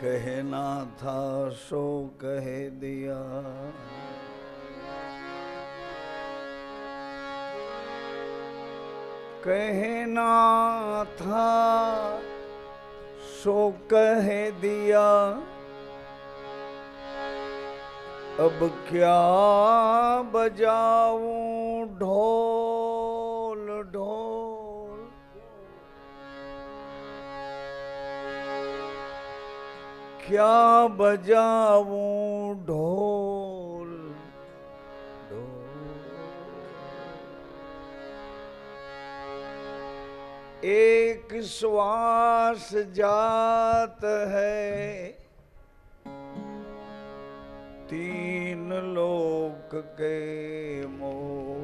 कहना था सो कह दिया, कहना था सो कह दिया, अब क्या बजाऊं ढोल ढोल। क्या बजाऊं ढोल ढोल। एक श्वास जात है, तीन लोक के मोह।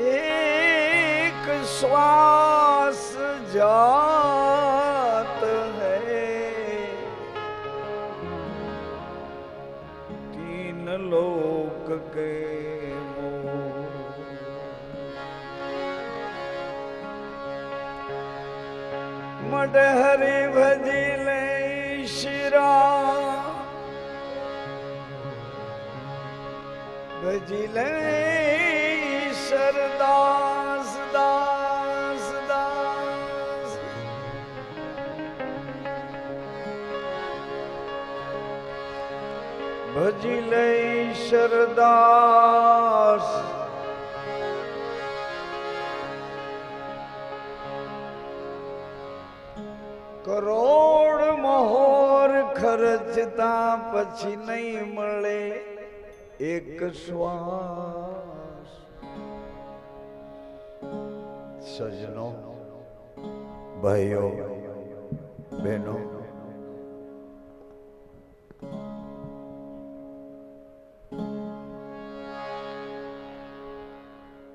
एक श्वास जात है, तीन लोक के मोह। मडहरी भजिले शिरा, भजिले सरदास दास दास। भजिले सरदास, करोड़ मोहर खर्चता पछी नहीं मळे एक श्वास। सजनों, भाइयों बहनों,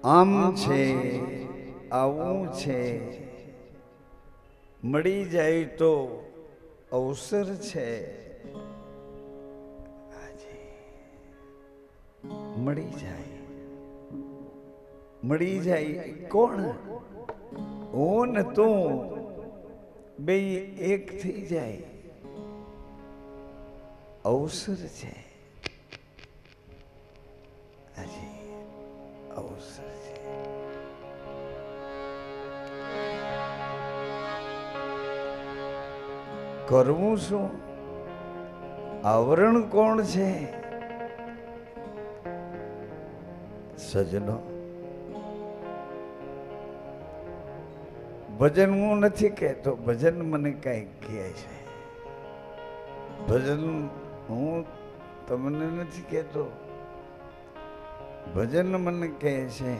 आम छे आवुं छे, मળી જાય તો અવસર છે। મળી જાય કોણ? હું ને તું બે એક થઈ જાય, અવસર છે। હાજી અવસર છે। કરવું શું? આવરણ કોણ છે? સજનો, ભજન હું નથી કહેતો, ભજન મને કઈ કહે છે। ભજન હું તમને નથી કહેતો, ભજન મને કહે છે।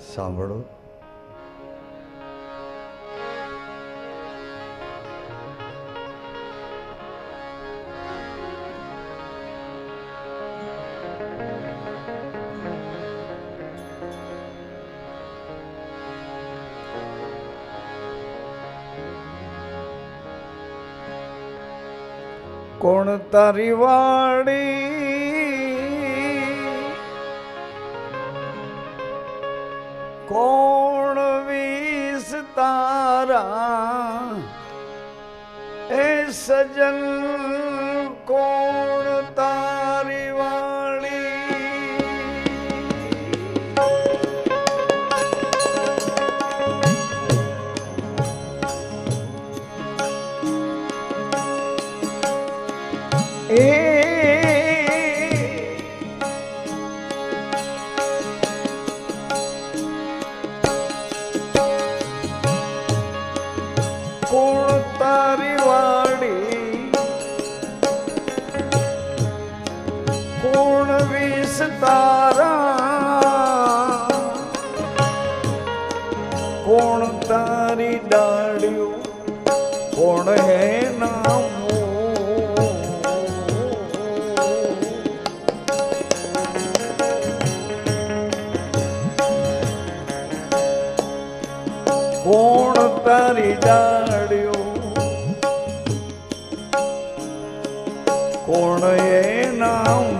સાંભળો, કોણ તારી વાડી, કોણ વિસ્તારા એ સજન, કોણ તારી વાડી। કોણ તારી વાડી, કોણ વિસ્તારા, કોણ તારી ડાળ્યું, કોણ હે નામ। કોણ તારી ડાળ્યો, કોણ એના મોહ।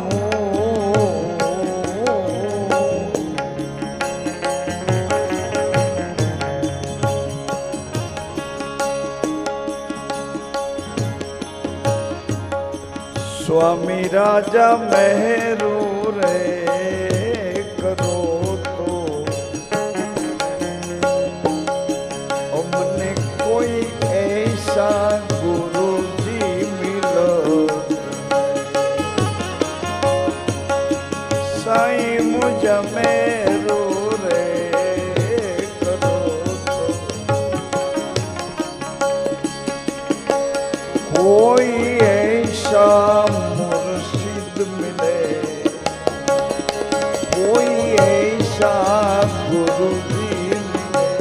स्वामी राजा मेहरू रे करो तो हमने कोई ऐसा गुरु जी मिलो साईं मुझ मेरू रे करो तो कोई ऐसा मुर्शिद मिले कोई ऐसा गुरु जी मिले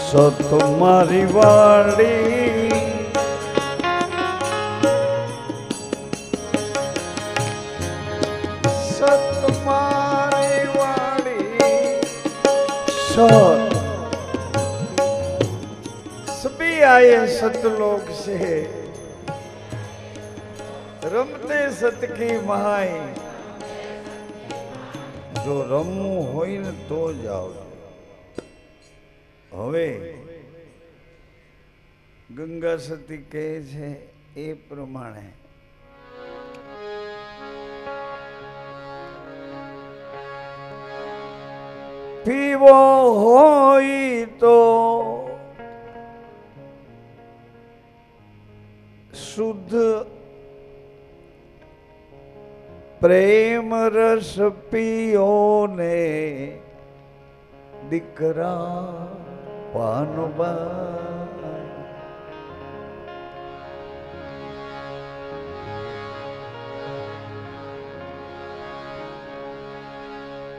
सो तुम्हारी वाड़ी तुम्हारी वाड़ी सभी आए सतलोक से रमते सत की महाई जो रमू होई न तो जाओ હવે ગંગા સતી કહે છે એ પ્રમાણે પીવો હોય તો શુદ્ધ પ્રેમ રસ પીઓ ને દીકરા પાનબા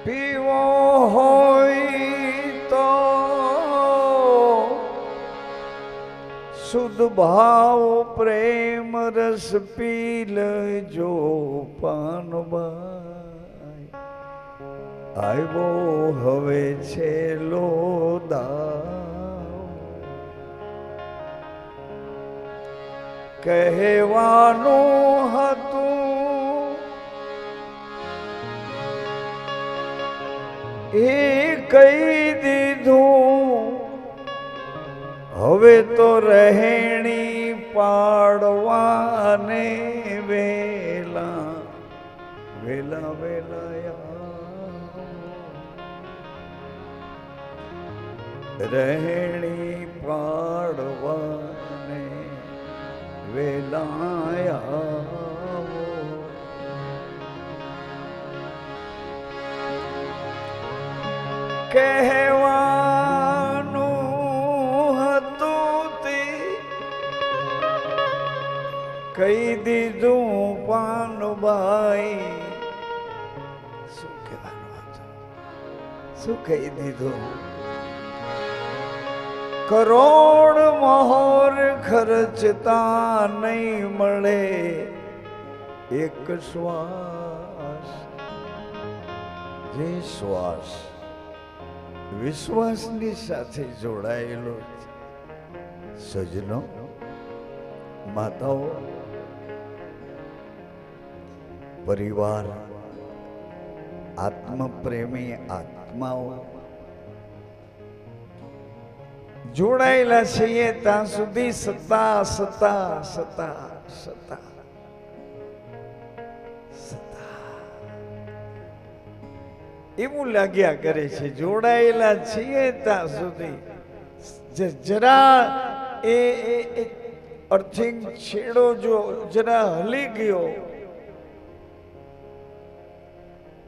પીવો હોય તો શુદ્ધ ભાવ પ્રેમ રસ પી લજો પાનબા આવ્યો હવે છેલ્લો દાવ કહેવાનું હતું એ કહી દીધું હવે તો રહેણી પાડવાને વેલા વેલા વેલા રહેણી પાડવાને વેલાયા કહેવાનું હતું તે કહી દીધું પાનભાઈ શું કહેવાનું હતું શું કહી દીધું કરોડ મહોર ખર્ચતા નહીં મળે એક શ્વાસ જે શ્વાસ વિશ્વાસની સાથે જોડાયેલો સજનો માતાઓ પરિવાર આત્મપ્રેમી આત્માઓ જોડાયેલા છીએ ત્યાં સુધી સત્તા સત્તા સત્તા સત્તા એવું લાગ્યા કરે છે જોડાયેલા છીએ ત્યાં સુધી જરા એ અર્થિંગ છેડો જો જરા હલી ગયો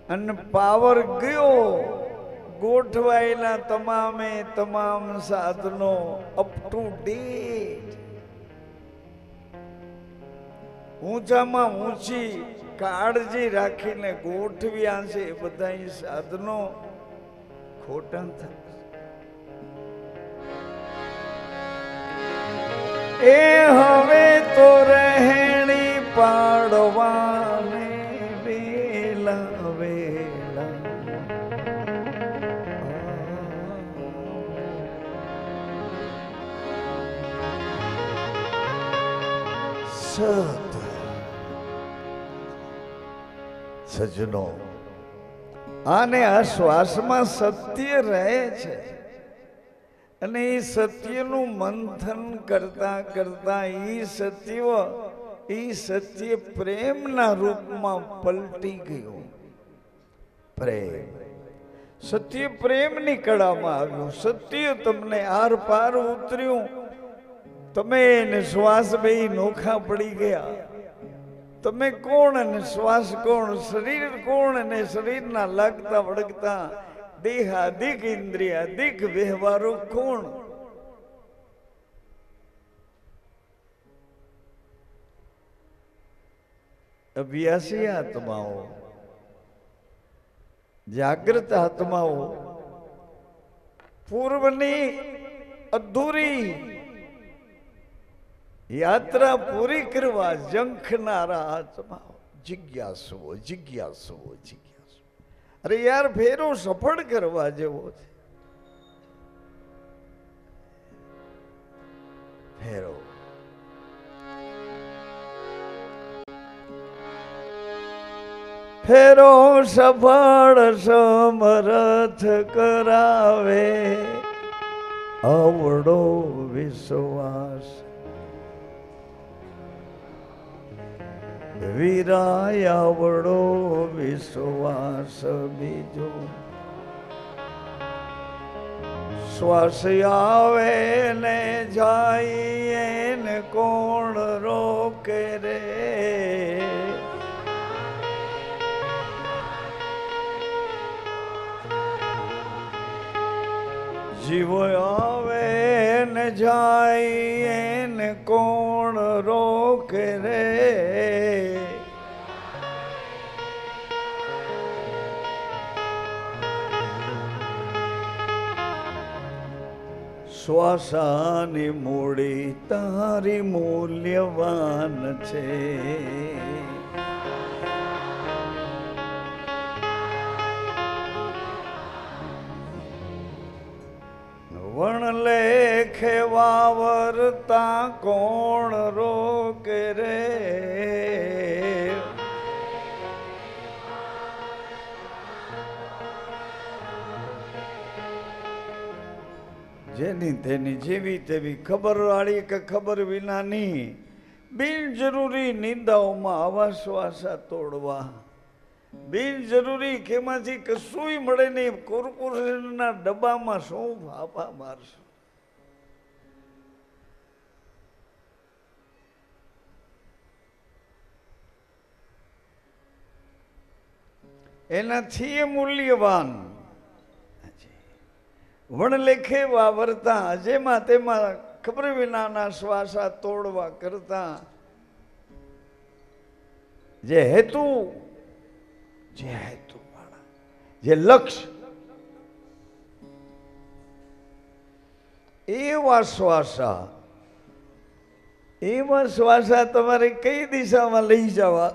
અને પાવર ગયો ગોઠવાયેલા તમામે તમામ સાધનો અપ ટુ ડેટ ઊંચામાં ઊંચી કાળજી રાખીને ગોઠવ્યા છે એ બધા સાધનો ખોટા થાય એ હવે તો રહેણી પાડ સત સજનો આને આ શ્વાસમાં સત્ય રહે છે અને એ સત્યનું મંથન કરતા કરતા એ સત્ય પ્રેમના રૂપમાં પલટી ગયું. પ્રેમ સત્ય પ્રેમની કળામાં આવ્યું. સત્ય તમને આર પાર ઉતર્યું. તમે ને શ્વાસ બે નોખા પડી ગયા. તમે કોણ અને શ્વાસ કોણ, શરીર કોણ અને શરીરના લાગતા વળગતા દેહાદિક ઇન્દ્રિયાદિક વ્યવહારો કોણ? અભ્યાસી આત્માઓ, જાગૃત આત્માઓ પૂર્વની અધૂરી યાત્રા પૂરી કરવા ઝંખનારા આત્માઓ, જિજ્ઞાસુઓ જિજ્ઞાસુઓ જિજ્ઞાસુ. અરે યાર, ફેરો સફળ કરવા જેવો છે. ફેરો ફેરો સફળ સમરથ કરાવે આવડો વિશ્વાસ. વીરાય આવડો વિશ્વાસ બીજો. શ્વાસ આવે ને જાય ને કોણ રોકે રે? જીવ આવે ને જાય ને કોણ રોકે રે? શ્વાસાની મૂડી તારી મૂલ્યવાન છે. વણ લેખે વાવરતા કોણ રોકે રે? જેની તેની જેવી તેવી ખબર વાળી કે ખબર વિનાની બિનજરૂરી નિંદાઓમાં આવા શ્વાસા તોડવા, બિનજરૂરી કેમાંથી કશુંય મળે નહીં. કોર્પોરેશનના ડબ્બામાં શું ફાફા મારશું? એનાથી એ મૂલ્યવાન. વણ લેખે વાવરતા, જેમાં તેમાં ખબર વિનાના શ્વાસા તોડવા કરતા જે હેતુ વાળા, જે લક્ષ્ય, એવા શ્વાસા તમારે કઈ દિશામાં લઈ જવા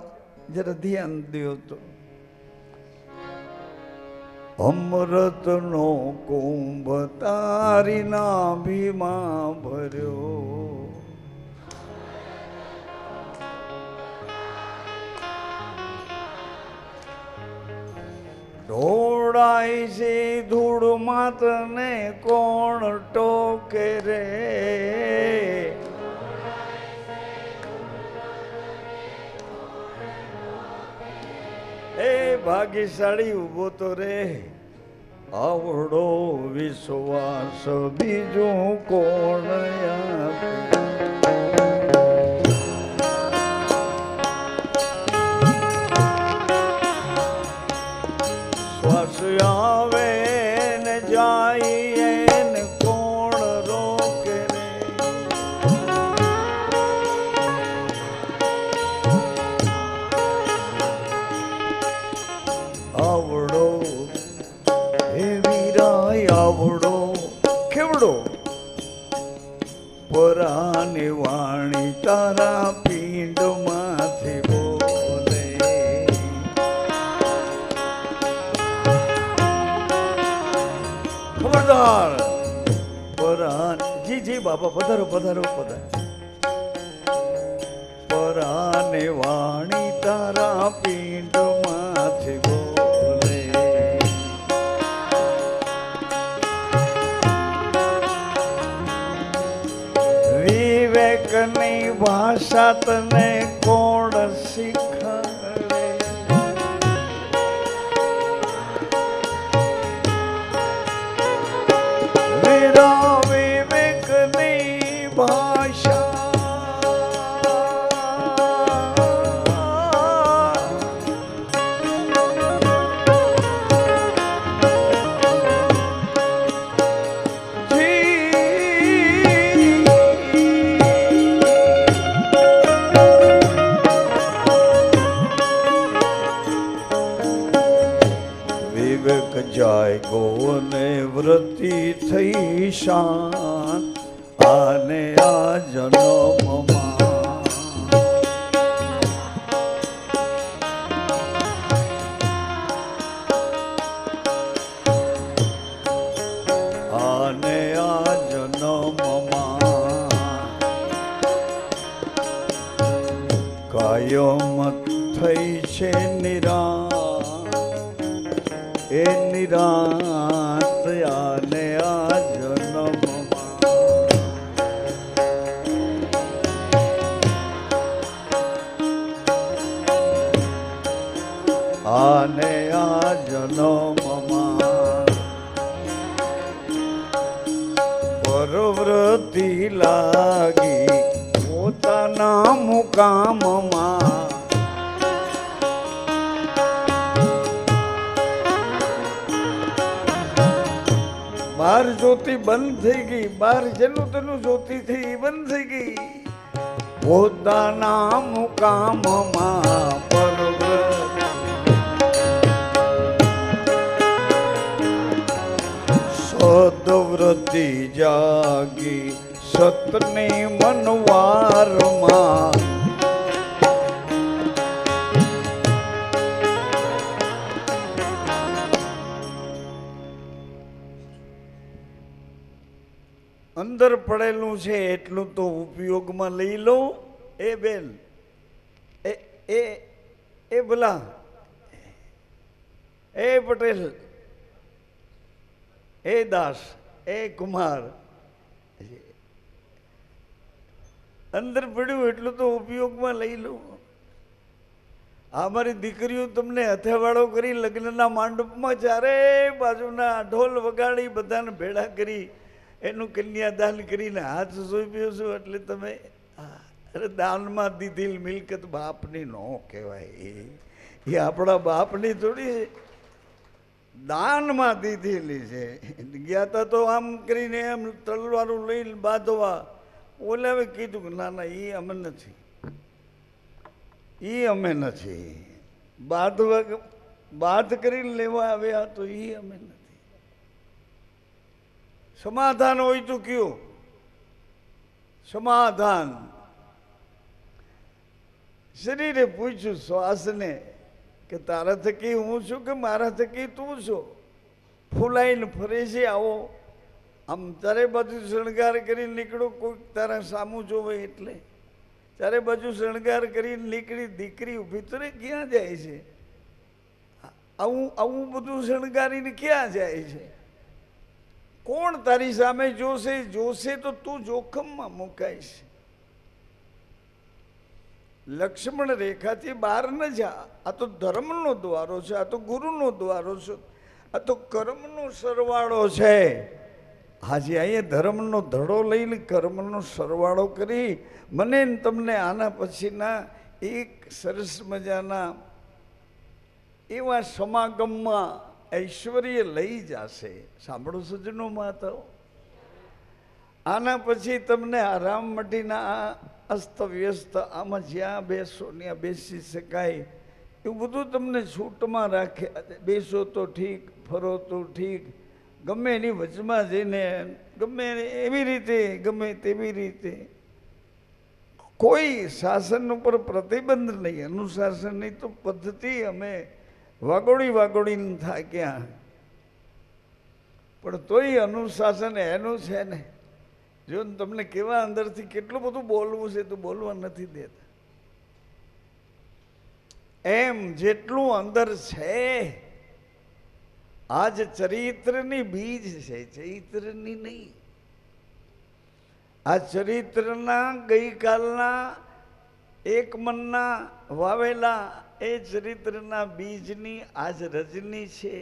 જરા ધ્યાન દો તો. અમૃતનો કુંભ તારી નાભીમાં ભર્યો, ઢોળાય છે ધૂળ માતને કોણ ટોકે રે? એ ભાગ્યશાળી ઉભો તો રે. આવડો વિશ્વાસ બીજું કોણ આપે? શ્વાસ આવે ને જાય ને કોણ રોકે રે? આવડો હે વીરાય આવડો કેવડો પરાની વાણી તારા પિંડમાંથી બોલે. ખબરદાર પરાન. જી જી બાબા, પધારો પધારો પધારો. પરાને વાણી તારા પીંડમાંથી બોલે. વિવેકની ભાષા તને કોણ શીખવાડે? વીરા વિવેકની ભાષા જાય ગોને વ્રતિ થઈ શાન આને આ જન્મમાં. આને આ જન્મમાં કાયમ થઈ છે નિરા એ નિરાંત આને આ જન્મમાં. આને આ જન્મમાં પરવૃત્તિ લાગી પોતાના મુકામમાં. બાર જ્યોતિ બંધ થઈ ગઈ, બાર જેનું તેનું જ્યોતિ થઈ બંધ થઈ ગઈ. પોતાના મુકામમાં સદવૃત્તિ જાગી સતની મનવારમાં. અંદર પડેલું છે એટલું તો ઉપયોગમાં લઈ લો. એ બેન, એ એ એ ભલા, એ પટેલ, એ દાસ, એ કુમાર, અંદર પડ્યું એટલું તો ઉપયોગમાં લઈ લો. અમારી દીકરીઓ તમને હથેવાળો કરી લગ્નના માંડપમાં ચારે બાજુના ઢોલ વગાડી બધાને ભેળા કરી એનું કન્યાદાન કરીને હાથ સોંપ્યો છું. એટલે તમે અરે દાનમાં દીધેલ મિલકત બાપની ન કહેવાય. એ આપણા બાપની થોડી દાનમાં દીધેલી છે. ગયા હતા તો આમ કરીને એમ તલવારું લઈને બાંધવા, ઓલાવે કીધું કે ના ના એ અમે નથી, એ અમે નથી. બાંધવા બાંધ કરીને લેવા આવ્યા તો એ અમે નથી. સમાધાન હોય તો કયો સમાધાન. શરીરે પૂછ્યું શ્વાસને કે તારા થકી હું છું કે મારા થકી તું છો? ફૂલાઈને ફરે છે આવો, આમ ચારે બાજુ શણગાર કરીને નીકળો, કોઈક તારા સામું જોવે એટલે ચારે બાજુ શણગાર કરીને નીકળી દીકરી ઊભી તો ક્યાં જાય છે? આવું આવું બધું શણગારીને ક્યાં જાય છે? કોણ તારી સામે જોશે? જોશે તો તું જોખમમાં મુકાઈશ. લક્ષ્મણ રેખાથી બહાર ન જા. આ તો ધર્મનો દ્વારો છે, આ તો ગુરુનો દ્વારો છે, આ તો કર્મનો સરવાળો છે. આજે અહીંયા ધર્મનો ધડો લઈને કર્મનો સરવાળો કરી મને તમને આના પછીના એક સરસ મજાના એવા સમાગમમાં ઐશ્વર્ય લઈ જશે. સાંભળો સજ્જનો માતાઓ, આના પછી તમને આરામ મટીના આ અસ્તવ્યસ્ત આમાં જ્યાં બેસો ત્યાં બેસી શકાય એવું બધું તમને છૂટમાં રાખે. બેસો તો ઠીક, ફરો તો ઠીક, ગમે એની વચમાં જઈને ગમે એવી રીતે ગમે તેવી રીતે કોઈ શાસન ઉપર પ્રતિબંધ નહીં, અનુશાસનની તો પદ્ધતિ અમે વાગોડીને થાક્યા. પણ તોય અનુશાસન એનું છે ને. જો તમને કેવા અંદરથી કેટલું બધું બોલવું છે તો બોલવા નથી દેતા. એમ જેટલું અંદર છે આજ ચરિત્રની બીજ છે, ચરિત્રની નહીં. આ ચરિત્રના ગઈકાલના એક મનના વાવેલા એ ચરિત્રના બીજની આજ રજની છે.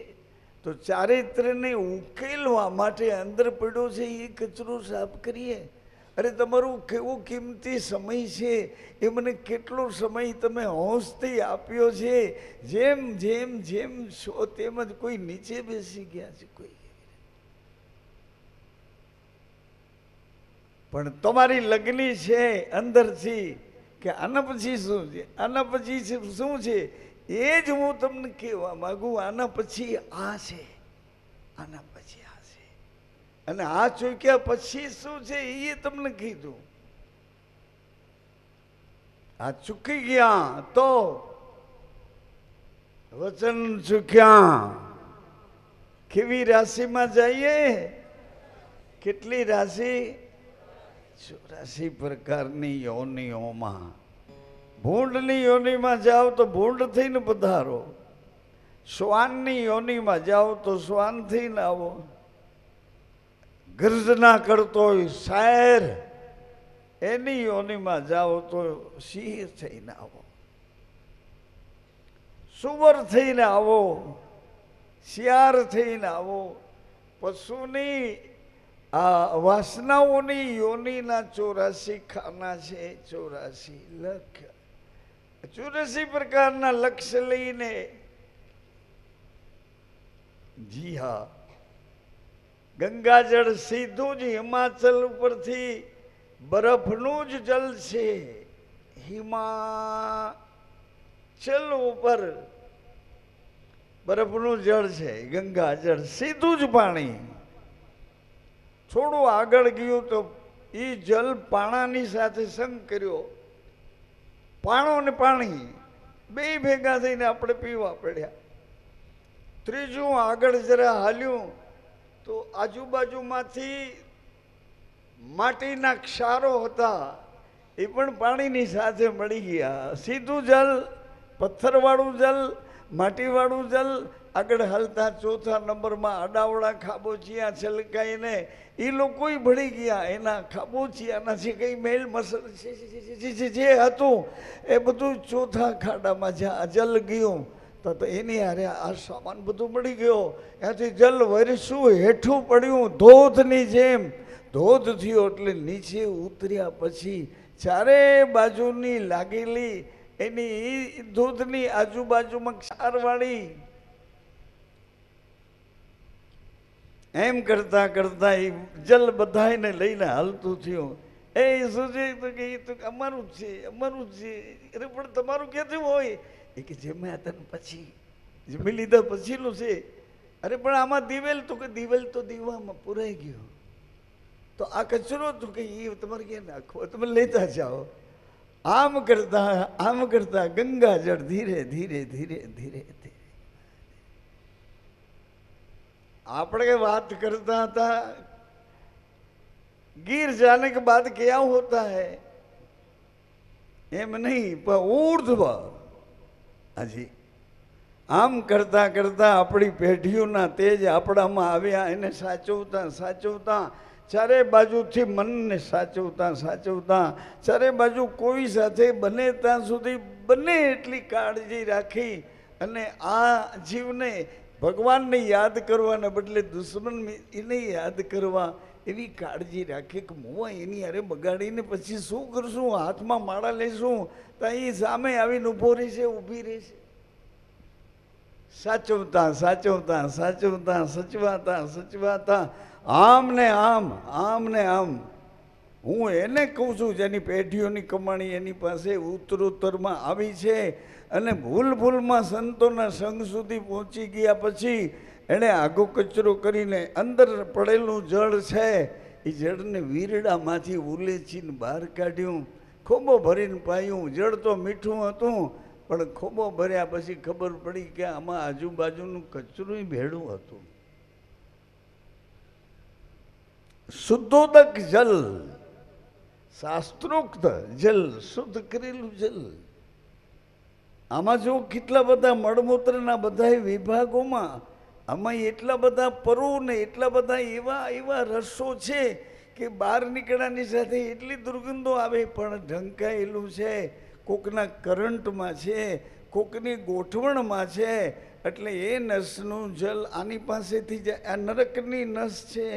તો ચારિત્રને ઉકેલવા માટે અંદર પડ્યો છે એ કચરો સાફ કરીએ. અરે તમારું કેવો કિંમતી સમય છે, એ મને કેટલો સમય તમે હોંશથી આપ્યો છે. જેમ જેમ જેમ છો તેમ જ કોઈ નીચે બેસી ગયા છે, કોઈ. પણ તમારી લગ્ની છે અંદરથી કે આના પછી શું છે, આના પછી શું છે, એ જ હું તમને કહેવા માંગુ. આના પછી આ છે, આના પછી આ છે, અને આ ચૂક્યા પછી શું છે એ તમને કીધું. આ ચૂકી ગયા તો વચન ચૂક્યા. કેવી રાશિમાં જઈએ? કેટલી રાશિ? 84 પ્રકારની યોનિઓમાં. ભૂંડની યોનિમાં જાઓ તો ભૂંડ થઈને પધારો, શ્વાનની યોનિમાં જાઓ તો શ્વાન થઈને આવો, ગર્જના કરતો હોય શાયર એની યોનિમાં જાઓ તો સિંહ થઈને આવો, સુવર થઈને આવો, શિયાળ થઈને આવો. પશુની આ વાસનાઓની યોનિના 84 ખાના છે, 84 લખ. 84 પ્રકારના લક્ષ્ય લઈને, જી હા, ગંગાજળ સીધું જ હિમાચલ ઉપરથી બરફનું જ જલ છે. હિમાચલ ઉપર બરફનું જળ છે, ગંગાજળ સીધું જ પાણી. થોડું આગળ ગયું તો એ જલ પાણાની સાથે સંગ કર્યો. પાણો ને પાણી બે ભેગા થઈને આપણે પીવા પડ્યા. ત્રીજું આગળ જરા હાલ્યું તો આજુબાજુમાંથી માટીના ક્ષારો હતા, એ પણ પાણીની સાથે મળી ગયા. સીધું જલ, પથ્થરવાળું જલ, માટીવાળું જલ. આગળ હાલતા ચોથા નંબરમાં અડાવડા ખાબોચિયા છલકાઈને એ લોકોય ભળી ગયા. એના ખાબોચિયાનાથી કઈ મેલ મસલ જે હતું એ બધું ચોથા ખાડામાં જ્યાં જલ ગયું તો એની હારે આ સામાન બધું મળી ગયો. ત્યાંથી જલ વરસું હેઠું પડ્યું ધોધની જેમ. ધોધ થયો એટલે નીચે ઉતર્યા પછી ચારે બાજુની લાગેલી એની ધોધની આજુબાજુમાં ક્ષારવાળી. એમ કરતા કરતા એ જલ બધાને લઈને હાલતું થયું. એ શું છે તો કે એ તો અમારું જ છે, અમારું જ છે. અરે પણ તમારું ક્યાંથી હોય? એ કે જમ્યા હતા પછી, જમી લીધા પછીનું છે. અરે પણ આમાં દિવેલ તો કે દિવેલ તો દીવામાં પુરાઈ ગયો. તો આ કચરો તો કે એ તમારે ક્યાં નાખવો, તમે લેતા જાઓ. આમ કરતા ગંગાજળ ધીરે ધીરે ધીરે ધીરે ધીરે. આપણે વાત करता था गिर जाने के बाद क्या होता है, एम नहीं पर ऊर्ध्व. हाजी आम करता करता अपनी पेढ़ीओना तेज आपणामां આવ્યા. એને સાચવતા સાચવતા ચારે બાજુથી મનને સાચવતા સાચવતા ચારે બાજુ કોઈ સાથે બને ત્યાં સુધી બને એટલી કાળજી રાખી. અને આ જીવને ભગવાનને યાદ કરવાના બદલે દુશ્મન એને યાદ કરવા એવી કાળજી રાખે કે મોવા એની હારે બગાડીને પછી શું કરશું? હાથમાં માળા લેશું તો એ સામે આવીને ઊભો રહેશે, ઊભી રહેશે. સાચવતા સાચવતા સાચવતા સચવાતા સચવાતા આમ ને આમ, આમ ને આમ. હું એને કહું છું જેની પેઢીઓની કમાણી એની પાસે ઉત્તરોત્તરમાં આવી છે અને ભૂલ ભૂલમાં સંતોના સંઘ સુધી પહોંચી ગયા પછી એણે આગો કચરો કરીને અંદર પડેલું જળ છે એ જળને વીરડામાંથી ઉલેચીને બહાર કાઢ્યું, ખોબો ભરીને પાયું. જળ તો મીઠું હતું પણ ખોબો ભર્યા પછી ખબર પડી કે આમાં આજુબાજુનું કચરું ભેળું હતું. શુદ્ધોદક જલ, શાસ્ત્રોક્ત જલ, શુદ્ધ કરેલું જલ. આમાં જો કેટલા બધા મળમૂત્રના બધા વિભાગોમાં આમાં એટલા બધા પરુ ને એટલા બધા એવા એવા રસો છે કે બહાર નીકળવાની સાથે એટલી દુર્ગંધો આવે, પણ ઢંકાયેલું છે, કોકના કરંટમાં છે, કોકની ગોઠવણમાં છે. એટલે એ નસનું જલ આની પાસેથી જાય. આ નરકની નસ છે,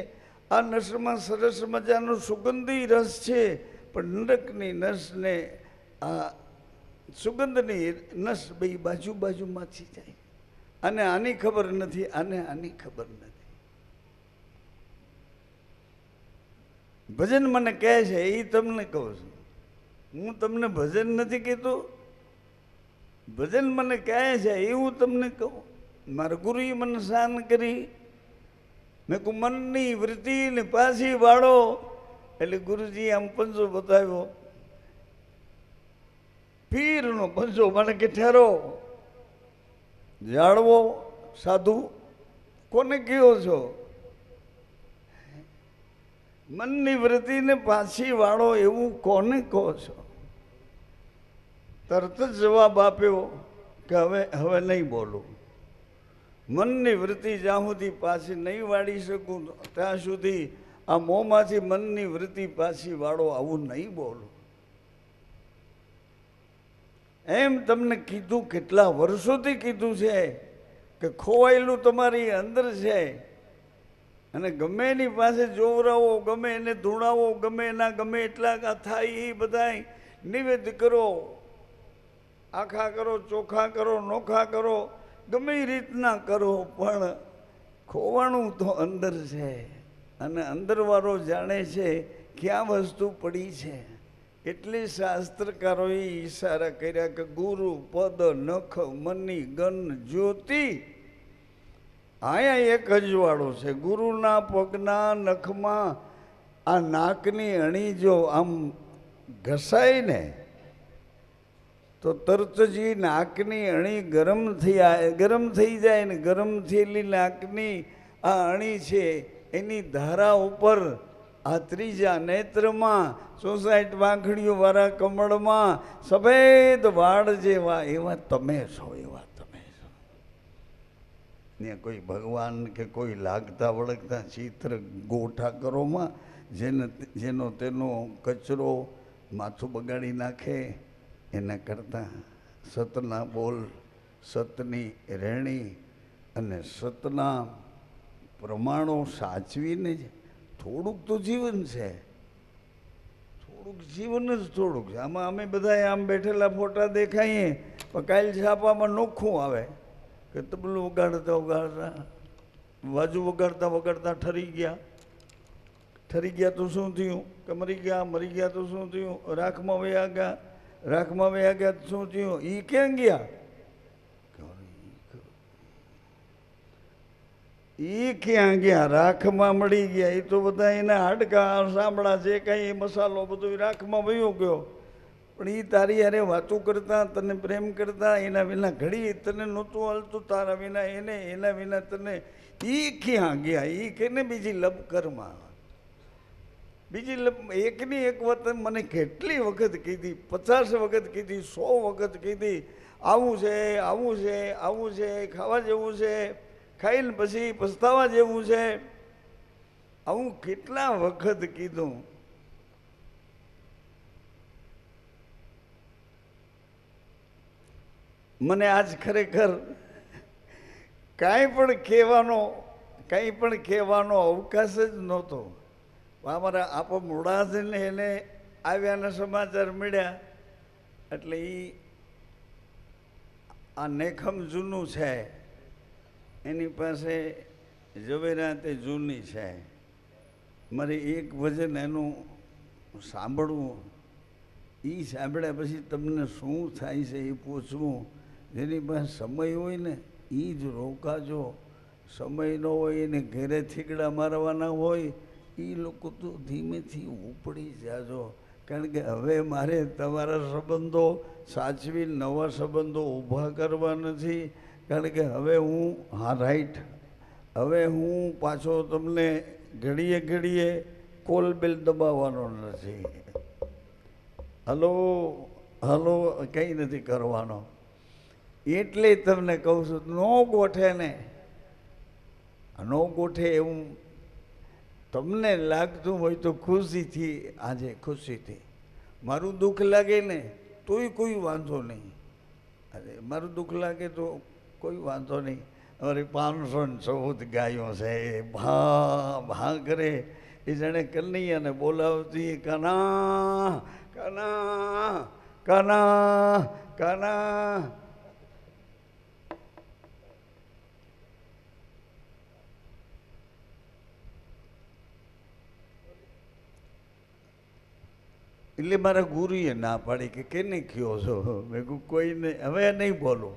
આ નસમાં સરસ મજાનો સુગંધી રસ છે, પણ નરકની નસને આ સુગંધની નસ બે બાજુમાંથી જાય. અને આની ખબર નથી, આને આની ખબર નથી. ભજન મને કહે છે એ તમને કહું છું, હું તમને ભજન નથી કહેતો. ભજન મને કહે છે એ હું તમને કહું. મારા ગુરુએ મને શાન કરી, મેં કહું મનની વૃત્તિ ને પાછી વાળો. એટલે ગુરુજી આમ પંજો બતાવ્યો, પીરનો પંજો. મને કે ઠેરો, જાળવો સાધુ કોને કયો છો? મનની વૃત્તિને પાછી વાળો એવું કોને કહો છો? તરત જ જવાબ આપ્યો કે હવે નહીં બોલું. મનની વૃત્તિ જ્યાં સુધી પાછી નહીં વાળી શકું ત્યાં સુધી આ મોંમાંથી મનની વૃત્તિ પાછી વાળો આવું નહીં બોલું. એમ તમને કીધું, કેટલા વર્ષોથી કીધું છે કે ખોવાયેલું તમારી અંદર છે. અને ગમે એની પાસે જોવરાવો, ગમે એને ધૂણાવો, ગમે એના ગમે એટલા થાય એ બધા નિવેદ કરો, આખા કરો, ચોખા કરો, નોખા કરો, ગમે એ રીતના કરો, પણ ખોવાણું તો અંદર છે. અને અંદરવાળો જાણે છે ક્યાં વસ્તુ પડી છે. એટલે શાસ્ત્રકારોએ ઈશારા કર્યા કે ગુરુ પદ નખ મની ગન જ્યોતિ. અહીંયા એક જ વાળો છે. ગુરુના પગના નખમાં આ નાકની અણી જો આમ ઘસાય ને તો તરત જ નાકની અણી ગરમ થઈ જાય ને ગરમ થયેલી નાકની આ અણી છે એની ધારા ઉપર આ ત્રીજા નેત્રમાં 64 વાંખડીઓ વાળા કમળમાં સફેદ વાળ જેવા એવા તમે છો, એવા તમે છો. ને કોઈ ભગવાન કે કોઈ લાગતા વળગતા ચિત્ર ગોઠા કરોમાં જેનો તેનો કચરો માથું બગાડી નાખે, એના કરતાં સતના બોલ, સતની રહેણી અને સતના પ્રમાણો સાચવીને જ થોડુંક તો જીવન છે. થોડુંક જીવન જ થોડુંક છે. આમાં અમે બધા આમ બેઠેલા ફોટા દેખાઈએ, પણ કાલ છાપામાં નોખું આવે કે તબલું વગાડતા વગાડતા, બાજુ વગાડતા વગાડતા ઠરી ગયા તો શું થયું? કે મરી ગયા તો શું થયું? રાખમાં વયા ગયા તો શું થયું? એ ક્યાં ગયા? એ ક્યાં ગયા? રાખમાં મળી ગયા. એ તો બધા એના હાડકા સાંભળા જે કાંઈ મસાલો બધું રાખમાં વયો ગયો. પણ એ તારી યારે વાતો કરતા, તને પ્રેમ કરતા, એના વિના ઘડી તને નહોતું હાલતું, તારા વિના એને, એના વિના તને. એ ક્યાં ગયા? એ કેને બીજી લબકરમાં, બીજી એકની એક વાત મને કેટલી વખત કીધી, 50 વખત કીધી, 100 વખત કીધી. આવું છે, આવું છે, આવું છે, ખાવા જેવું છે, ખાઈને પછી પસ્તાવા જેવું છે. આવું કેટલા વખત કીધું. મને આજ ખરેખર કાંઈ પણ કહેવાનો અવકાશ જ નહોતો. અમારા આપો મોડાસને એને આવ્યાના સમાચાર મળ્યા એટલે આ નેખમ જૂનું છે, એની પાસે ઝવેરા તે જૂની છે. મારે એક ભજન એનું સાંભળવું, એ સાંભળ્યા પછી તમને શું થાય છે એ પૂછવું. જેની પાસે સમય હોય ને એ જ રોકાજો, સમય ન હોય એને ઘરે થીગડા મારવાના હોય એ લોકો તો ધીમેથી ઉપડી જાજો. કારણ કે હવે મારે તમારા સંબંધો સાચવી નવા સંબંધો ઊભા કરવા નથી. કારણ કે હવે હું પાછો તમને ઘડીએ કોલ બેલ દબાવવાનો નથી. હલો કંઈ નથી કરવાનો. એટલે તમને કહું છું, નો ગોઠે ને, નો ગોઠે એવું તમને લાગતું હોય તો ખુશીથી, આજે ખુશીથી મારું દુઃખ લાગે ને તોય કોઈ વાંધો નહીં, અરે મારું દુઃખ લાગે તો કોઈ વાંધો નહીં. અમારી 514 ગાયો છે, ભા ભા કરે એ જાણે કનૈયાને બોલાવતી, કાના કાના કાના કાના. એટલે મારા ગુરુએ ના પાડી કે કેને કયો છો? મેં કહું કોઈને હવે નહીં બોલું.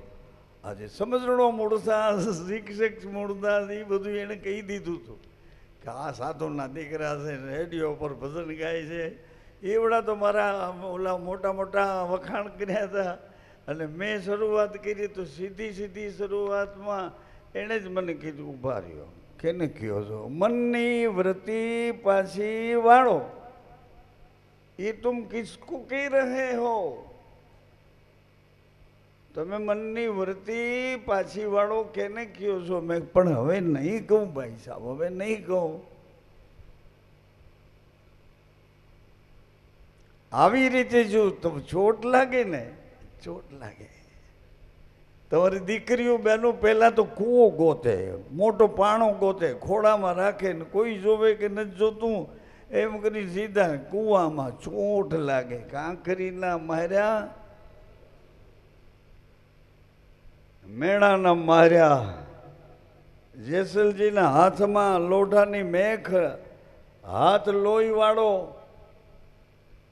આજે સમજણો મૂળદાસ, શિક્ષક મૂળદાસ, એ બધું એને કહી દીધું હતું કે આ સાધુના દીકરા છે, રેડિયો પર ભજન ગાય છે. એવડા તો મારા ઓલા મોટા મોટા વખાણ કર્યા હતા. અને મેં શરૂઆત કરી તો સીધી શરૂઆતમાં એણે જ મને કીધું, ઊભા રહ્યો, કેને કયો છો? મનની વૃત્તિ પાછી વાળો, ये तुम किसको कह रहे हो? તમે મનની વૃત્તિ પાછી વાળો કેને કયો છો? મેં પણ હવે નહીં કહું ભાઈ સાહેબ, હવે નહીં કહું. આવી રીતે જો તમે ચોટ લાગે ને, ચોટ લાગે. તમારી દીકરીઓ બહેનો પહેલા તો કૂવો ગોતે, મોટો પાણો ગોતે, ખોડામાં રાખે ને કોઈ જોવે કે નથી જોતું એમ કરી સીધા કૂવામાં. ચોટ લાગે. કાંકરીના માર્યા, મેણાના માર્યા, જેસલજીના હાથમાં લોઢાની મેખ, હાથ લોહી વાળો.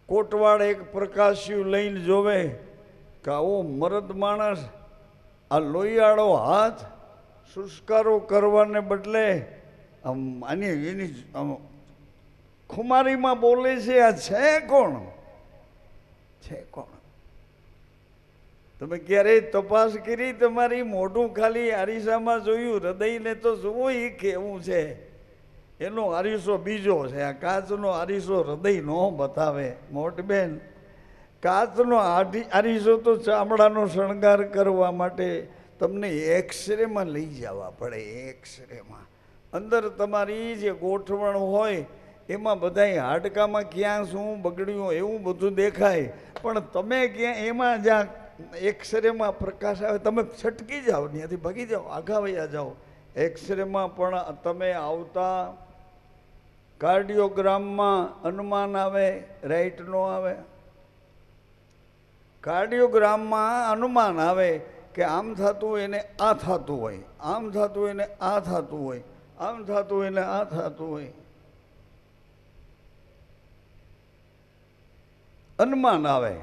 કોટવાળ એક પ્રકાશ્યું લઈને જોવે કે આવો મરદ માણસ આ લોહીવાળો હાથ શુષ્કારો કરવાને બદલે આની એની ખુમારીમાં બોલે છે. આ છે કોણ? છે કોણ? તમે ક્યારેય તપાસ કરી? તમારી મોઢું ખાલી આરીસામાં જોયું, હૃદયને તો જુઓ એ કેવું છે. એનો આરીસો બીજો છે. આ કાચનો આરીસો હૃદય નો બતાવે. મોટી બેન, કાચનો આરીસો તો ચામડાનો શણગાર કરવા માટે તમને એક્સરેમાં લઈ જવા પડે. એક્સરેમાં અંદર તમારી જે ગોઠવણ હોય એમાં બધાય હાડકામાં ક્યાં શું બગડ્યું એવું બધું દેખાય. પણ તમે ક્યાં એમાં જ્યાં એક્સરેમાં પ્રકાશ આવે તમે છટકી જાઓ, ત્યાંથી ભાગી જાઓ, આઘા વયા જાઓ. એક્સરેમાં પણ તમે આવતા કાર્ડિયોગ્રામમાં અનુમાન આવે, રાઈટ નો આવે. કાર્ડિયોગ્રામમાં અનુમાન આવે કે આમ થતું હોય એને આ થતું હોય, આમ થતું હોય એને આ થતું હોય, આમ થતું હોય એને આ થતું હોય. અનુમાન આવે.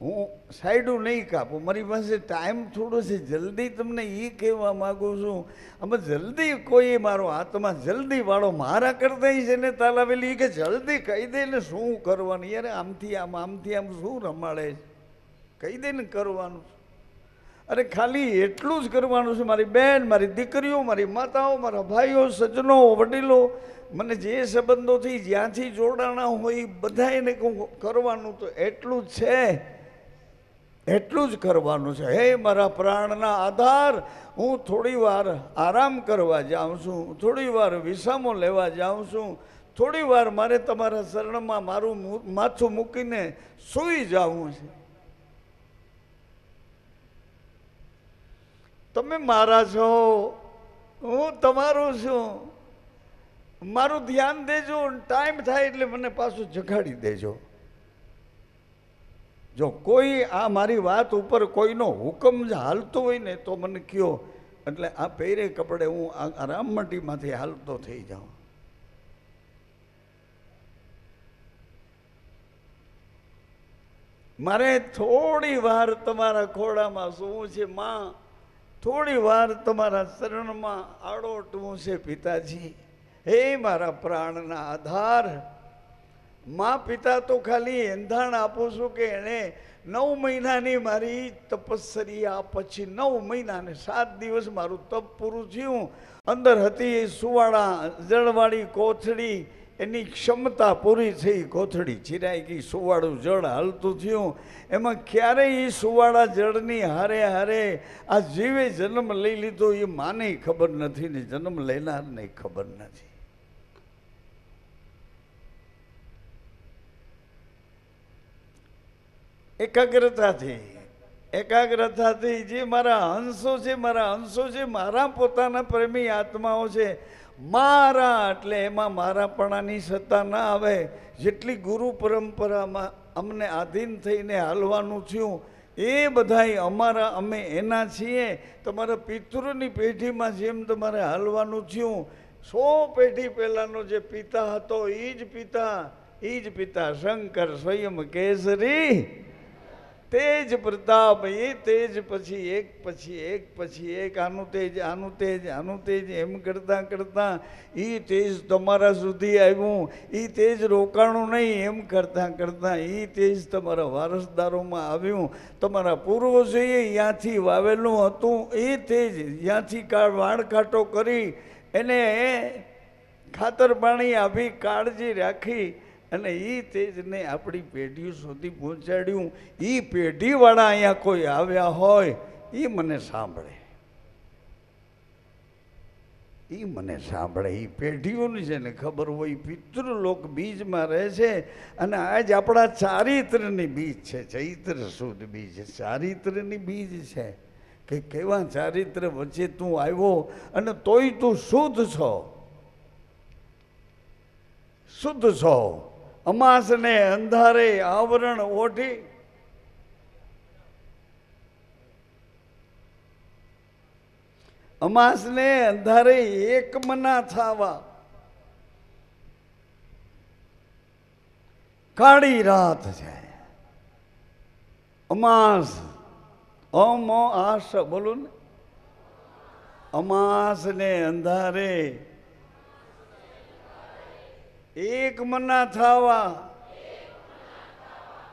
હું સાઈડું નહીં કાપું, મારી પાસે ટાઈમ થોડો છે. જલ્દી તમને એ કહેવા માગું છું, આમાં જલ્દી કોઈ મારો હાથમાં જલ્દી વાળો મારા કરતા છે ને તાલાવેલી કે જલ્દી કહી દે ને શું કરવાનું. યાર આમથી આમ આમથી આમ શું રમાડે છે? કહી દે ને કરવાનું. અરે ખાલી એટલું જ કરવાનું છે. મારી બેન, મારી દીકરીઓ, મારી માતાઓ, મારા ભાઈઓ, સજ્જનો, વડીલો, મને જે સંબંધોથી જ્યાંથી જોડાણા હોય બધા એને કરવાનું તો એટલું જ છે. એટલું જ કરવાનું છે. હે મારા પ્રાણના આધાર, હું થોડી વાર આરામ કરવા જાઉં છું, થોડી વાર વિસામો લેવા જાઉં છું, થોડી વાર મારે તમારા શરણમાં મારું માથું મૂકીને સૂઈ જવું છે. તમે મારા છો, હું તમારું છું. મારું ધ્યાન દેજો. ટાઈમ થાય એટલે મને પાછું જગાડી દેજો. જો કોઈ આ મારી વાત ઉપર કોઈનો હુકમ જ હાલતો હોય ને તો મને કયો, એટલે આ પહેરે કપડે હું આરામ મંડીમાંથી હાલતો થઈ જાઉં. મારે થોડી વાર તમારા ખોળામાં સૂવું છે માં, થોડી વાર તમારા શરણમાં આડોટવું છે પિતાજી. હે મારા પ્રાણના આધાર, મા પિતા તો ખાલી એંધાણ આપું છું કે એણે 9 મહિનાની મારી તપસ્યા પછી 9 મહિના ને 7 દિવસ મારું તપ પૂરું થયું. અંદર હતી સુવાળા જળવાળી કોથળી, એની ક્ષમતા પૂરી થઈ, કોથળી ચિરાઈ ગઈ, સુવાળું જળ હાલતું થયું. એમાં ક્યારેય એ સુવાળા જળની હારે હારે આ જીવે જન્મ લઈ લીધો એ માને ખબર નથી ને જન્મ લેનારને ખબર નથી. એકાગ્રતાથી જે મારા હંસો છે, મારા પોતાના પ્રેમી આત્માઓ છે, મારા એટલે એમાં મારાપણાની સત્તા ના આવે. જેટલી ગુરુ પરંપરામાં અમને આધીન થઈને હાલવાનું થયું એ બધાય અમારા, અમે એના છીએ. તમારા પિતૃની પેઢીમાં જેમ તમારે હાલવાનું થયું, 100 પેઢી પહેલાનો જે પિતા હતો એ જ પિતા શંકર સ્વયં કેસરી તેજ પ્રતાપ. એ તેજ પછી એક આનું તેજ એમ કરતાં કરતાં એ તેજ તમારા સુધી આવ્યું. એ તેજ રોકાણું નહીં, એમ કરતાં કરતાં એ તેજ તમારા વારસદારોમાં આવ્યું. તમારા પૂર્વજોએ ત્યાંથી વાવેલું હતું એ તેજ ત્યાંથી વાળ કાંટો કરી એને ખાતર પાણી આપી, કાળજી રાખી અને એ તેજને આપણી પેઢીઓ સુધી પહોંચાડ્યું. એ પેઢીવાળા અહીંયા કોઈ આવ્યા હોય એ મને સાંભળે, એ પેઢીઓની છે ને ખબર હોય. પિતૃલોક બીજમાં રહે છે અને આજ આપણા ચારિત્રની બીજ છે, ચૈત્ર સુદ બીજ, ચારિત્રની બીજ છે. કે કેવા ચારિત્ર વચ્ચે તું આવ્યો અને તોય તું શુદ્ધ છો. અમાસને અંધારે આવરણ ઓઢી, અમાસને અંધારે એકમના થાવા, કાળી રાત છે. અમાસ આસ બોલું ને, અમાસને અંધારે એક મના થાવા.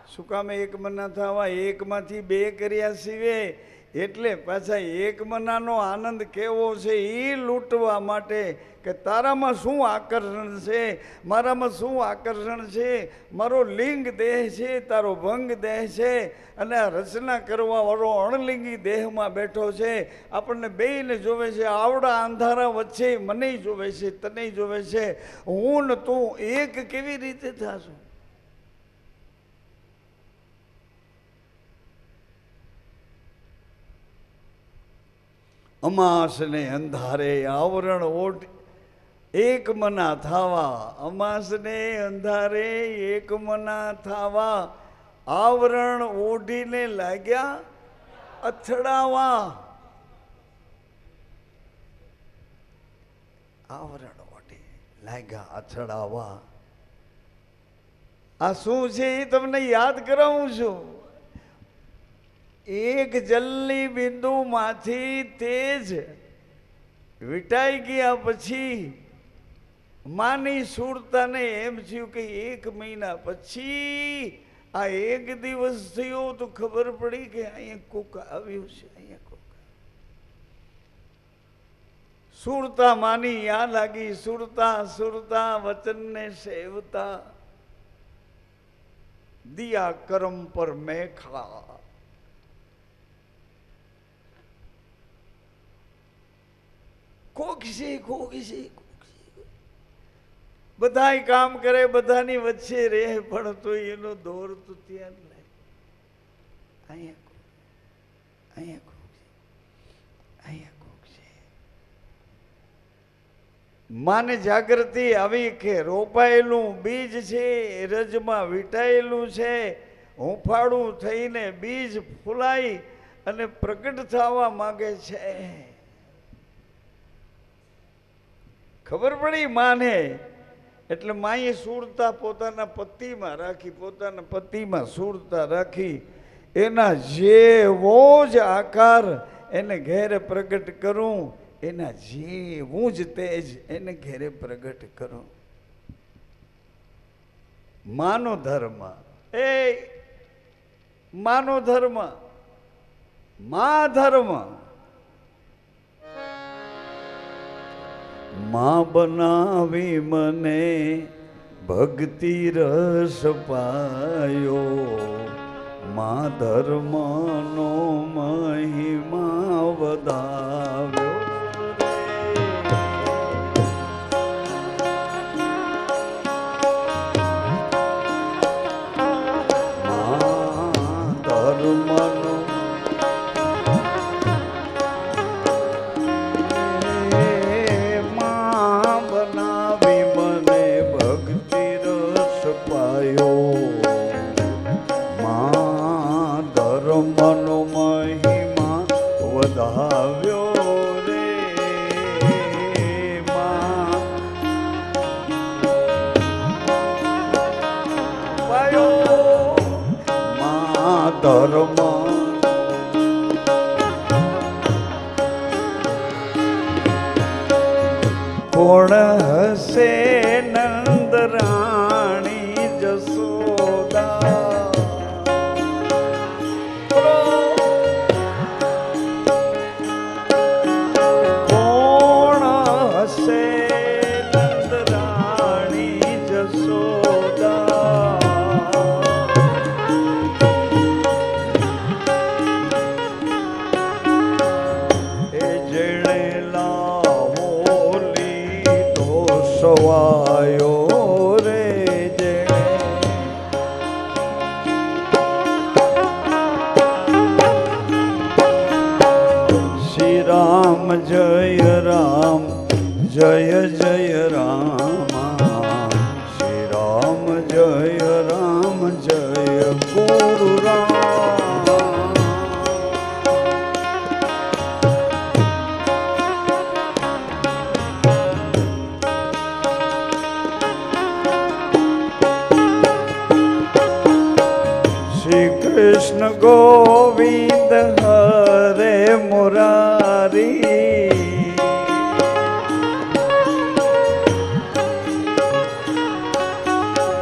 શું કામ એક મના થાવા? એકમાંથી 2 કર્યા સિવે એટલે પાછા એક મનાનો આનંદ કેવો છે એ લૂંટવા માટે કે તારામાં શું આકર્ષણ છે, મારામાં શું આકર્ષણ છે. મારો લિંગ દેહ છે, તારો ભંગ દેહ છે અને આ રચના કરવા વાળો અણલિંગી દેહમાં બેઠો છે. આપણને બેયને જોવે છે. આવડા અંધારા વચ્ચે મને જોવે છે, તને જોવે છે. હું ને તું એક કેવી રીતે થાશું? અમાસને અંધારે આવરણ ઓઢ એક મના થાવા. અમાસને અંધારે એક મના થાવા, આવરણ ઓઢીને લાગ્યા અથડાવા. આવરણ ઓઢી લાગ્યા અથડાવા. આ શું છે એ તમને યાદ કરાવું છું. એક જલની બિંદુમાંથી તેજ વિટાઈ ગયા પછી માની સુરતાને એમ થયું કે 1 મહિના પછી આ એક દિવસ થયો તો ખબર પડી કે અહીંયા કોક આવ્યું છે. અહીંયા કોક સુરતા માની યાદ લાગી. સુરતા વચનને સેવતા, દિયા કરમ પર મેખા. કોક છે બધાય કામ કરે, બધાની વચ્ચે રહે, પણ તો એનો દોર તો ત્યાં જ લાગે. અહીંયા કોક છે. માને જાગૃતિ આવી કે રોપાયેલું બીજ છે, રજમાં વીંટાયેલું છે. હુંફાળું થઈને બીજ ફૂલાઈ અને પ્રગટ થવા માંગે છે. ખબર પડી માને એટલે માએ સુરતા પોતાના પતિમાં સુરતા રાખી. એના જેવો જ આકાર એને ઘેરે પ્રગટ કરું, એના જેવું જ તેજ એને ઘેરે પ્રગટ કરું. માનો ધર્મ, માનો ધર્મ, મા ધર્મ. માં બનાવી મને ભક્તિ રસ પાયો મા ધર્મનો મહિમા વધાવ્યો ધર્મ કોણ હસે નંદરાણી જસોદા કોણ હસે નંદરાણી જસોદા સવાયો રે જેણે શ્રી રામ જય રામ જય જય રામ શ્રી રામ જય રામ જય ગુરુ રામ कृष्ण गोविंद हरे मुरारी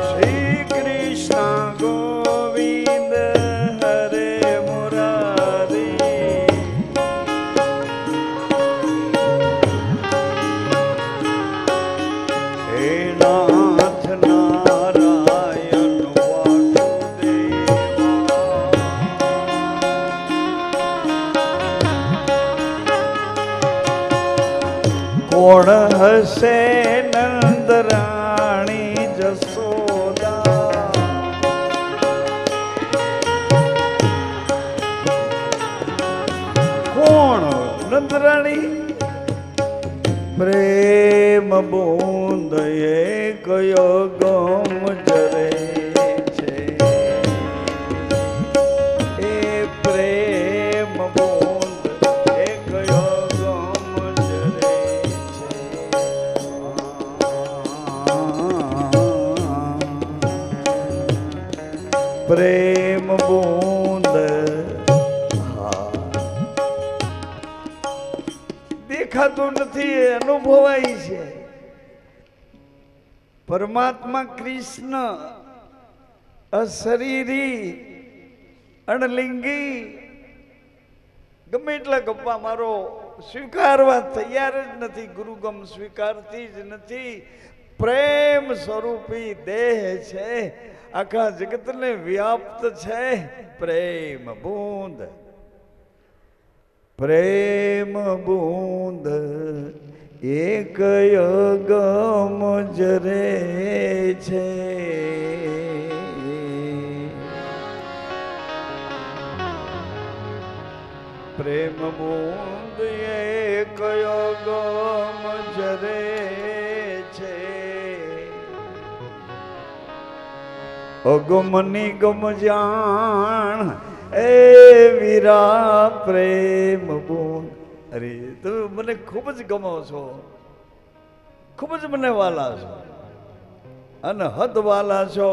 श्री कृष्ण गोविंद हरे मुरारी हे नाथ नारायण કોણ હસે નંદરાણી જસોદા કોણ નંદરાણી પ્રેમ બૂંદ એક ગમ જરે છે એ પ્રેમ બૂંદ એક પ્રેમ બૂંદ દેખાતું નથી અનુભવાય છે પરમાત્મા કૃષ્ણ અશરીરી અણલિંગી ગમે એટલા ગપ્પા મારો સ્વીકારવા તૈયાર જ નથી ગુરુગમ સ્વીકારતી જ નથી પ્રેમ સ્વરૂપી દેહ છે આખા જગતને વ્યાપ્ત છે પ્રેમ બૂંદ એક ગમ જરે છે પ્રેમ બૂંદ એક ગમ જરે છે અગમ નિગમ જાણ એ વીરા પ્રેમ બૂંદ અરે તમે મને ખૂબ જ ગમો છો ખૂબ જ મને વાલા છો અને હદ વાલા છો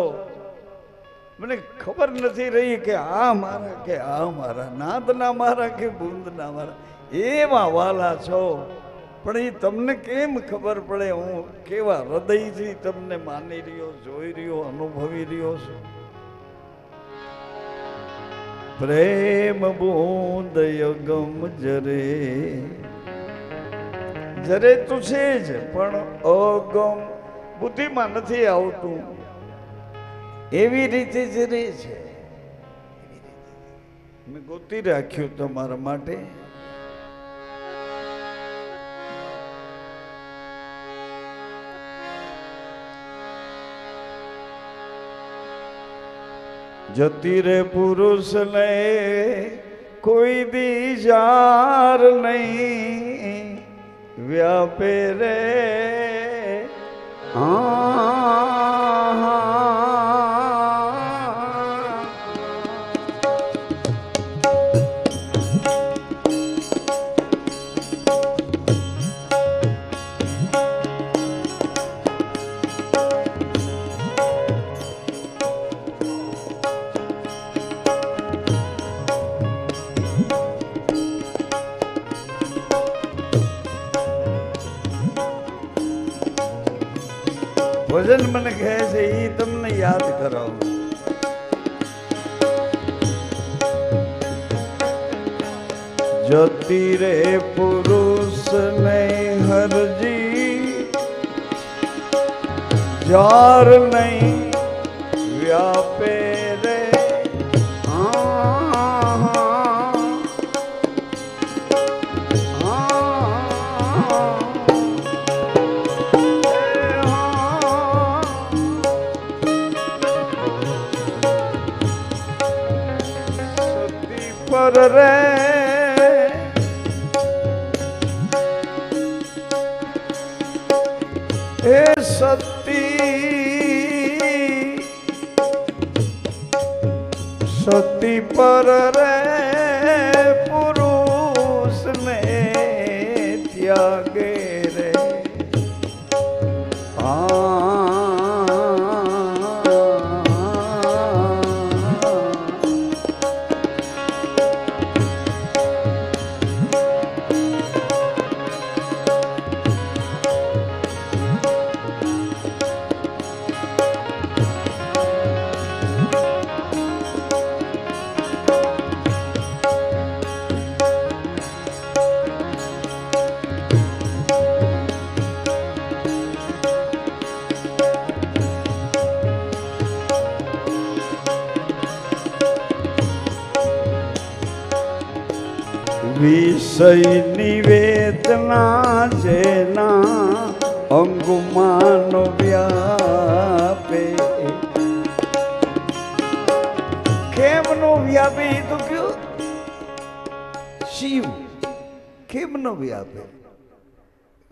મને ખબર નથી રહી કે આ મારા કે આ મારા નાદના મારા કે બૂંદના મારા એવા વાલા છો પણ એ તમને કેમ ખબર પડે હું કેવા હૃદયથી તમને માની રહ્યો જોઈ રહ્યો અનુભવી રહ્યો છું પ્રેમ બૂંદ યગમ જરે જરે તું છે જ પણ અગમ બુદ્ધિમાં નથી આવતું એવી રીતે જ રહે છે. મેં ગોતી રાખ્યું તમારા માટે. જતી રે પુરુષ ને કોઈ દીજાર નહીં વ્યાપે રે ભજન મને કહે છે એ તમને યાદ કરાવું. જતી રે પુરુષ ને હરજી જાર નહીં વ્યાપે રે પર રે એ સતી પર રે પુરુષ ને ત્યાગે રે વિષય નિવેદના જેના અંગુમાન વ્યાપે. કેમનો વ્યાપે એ તો કયો શિવ કેમનો વ્યાપે?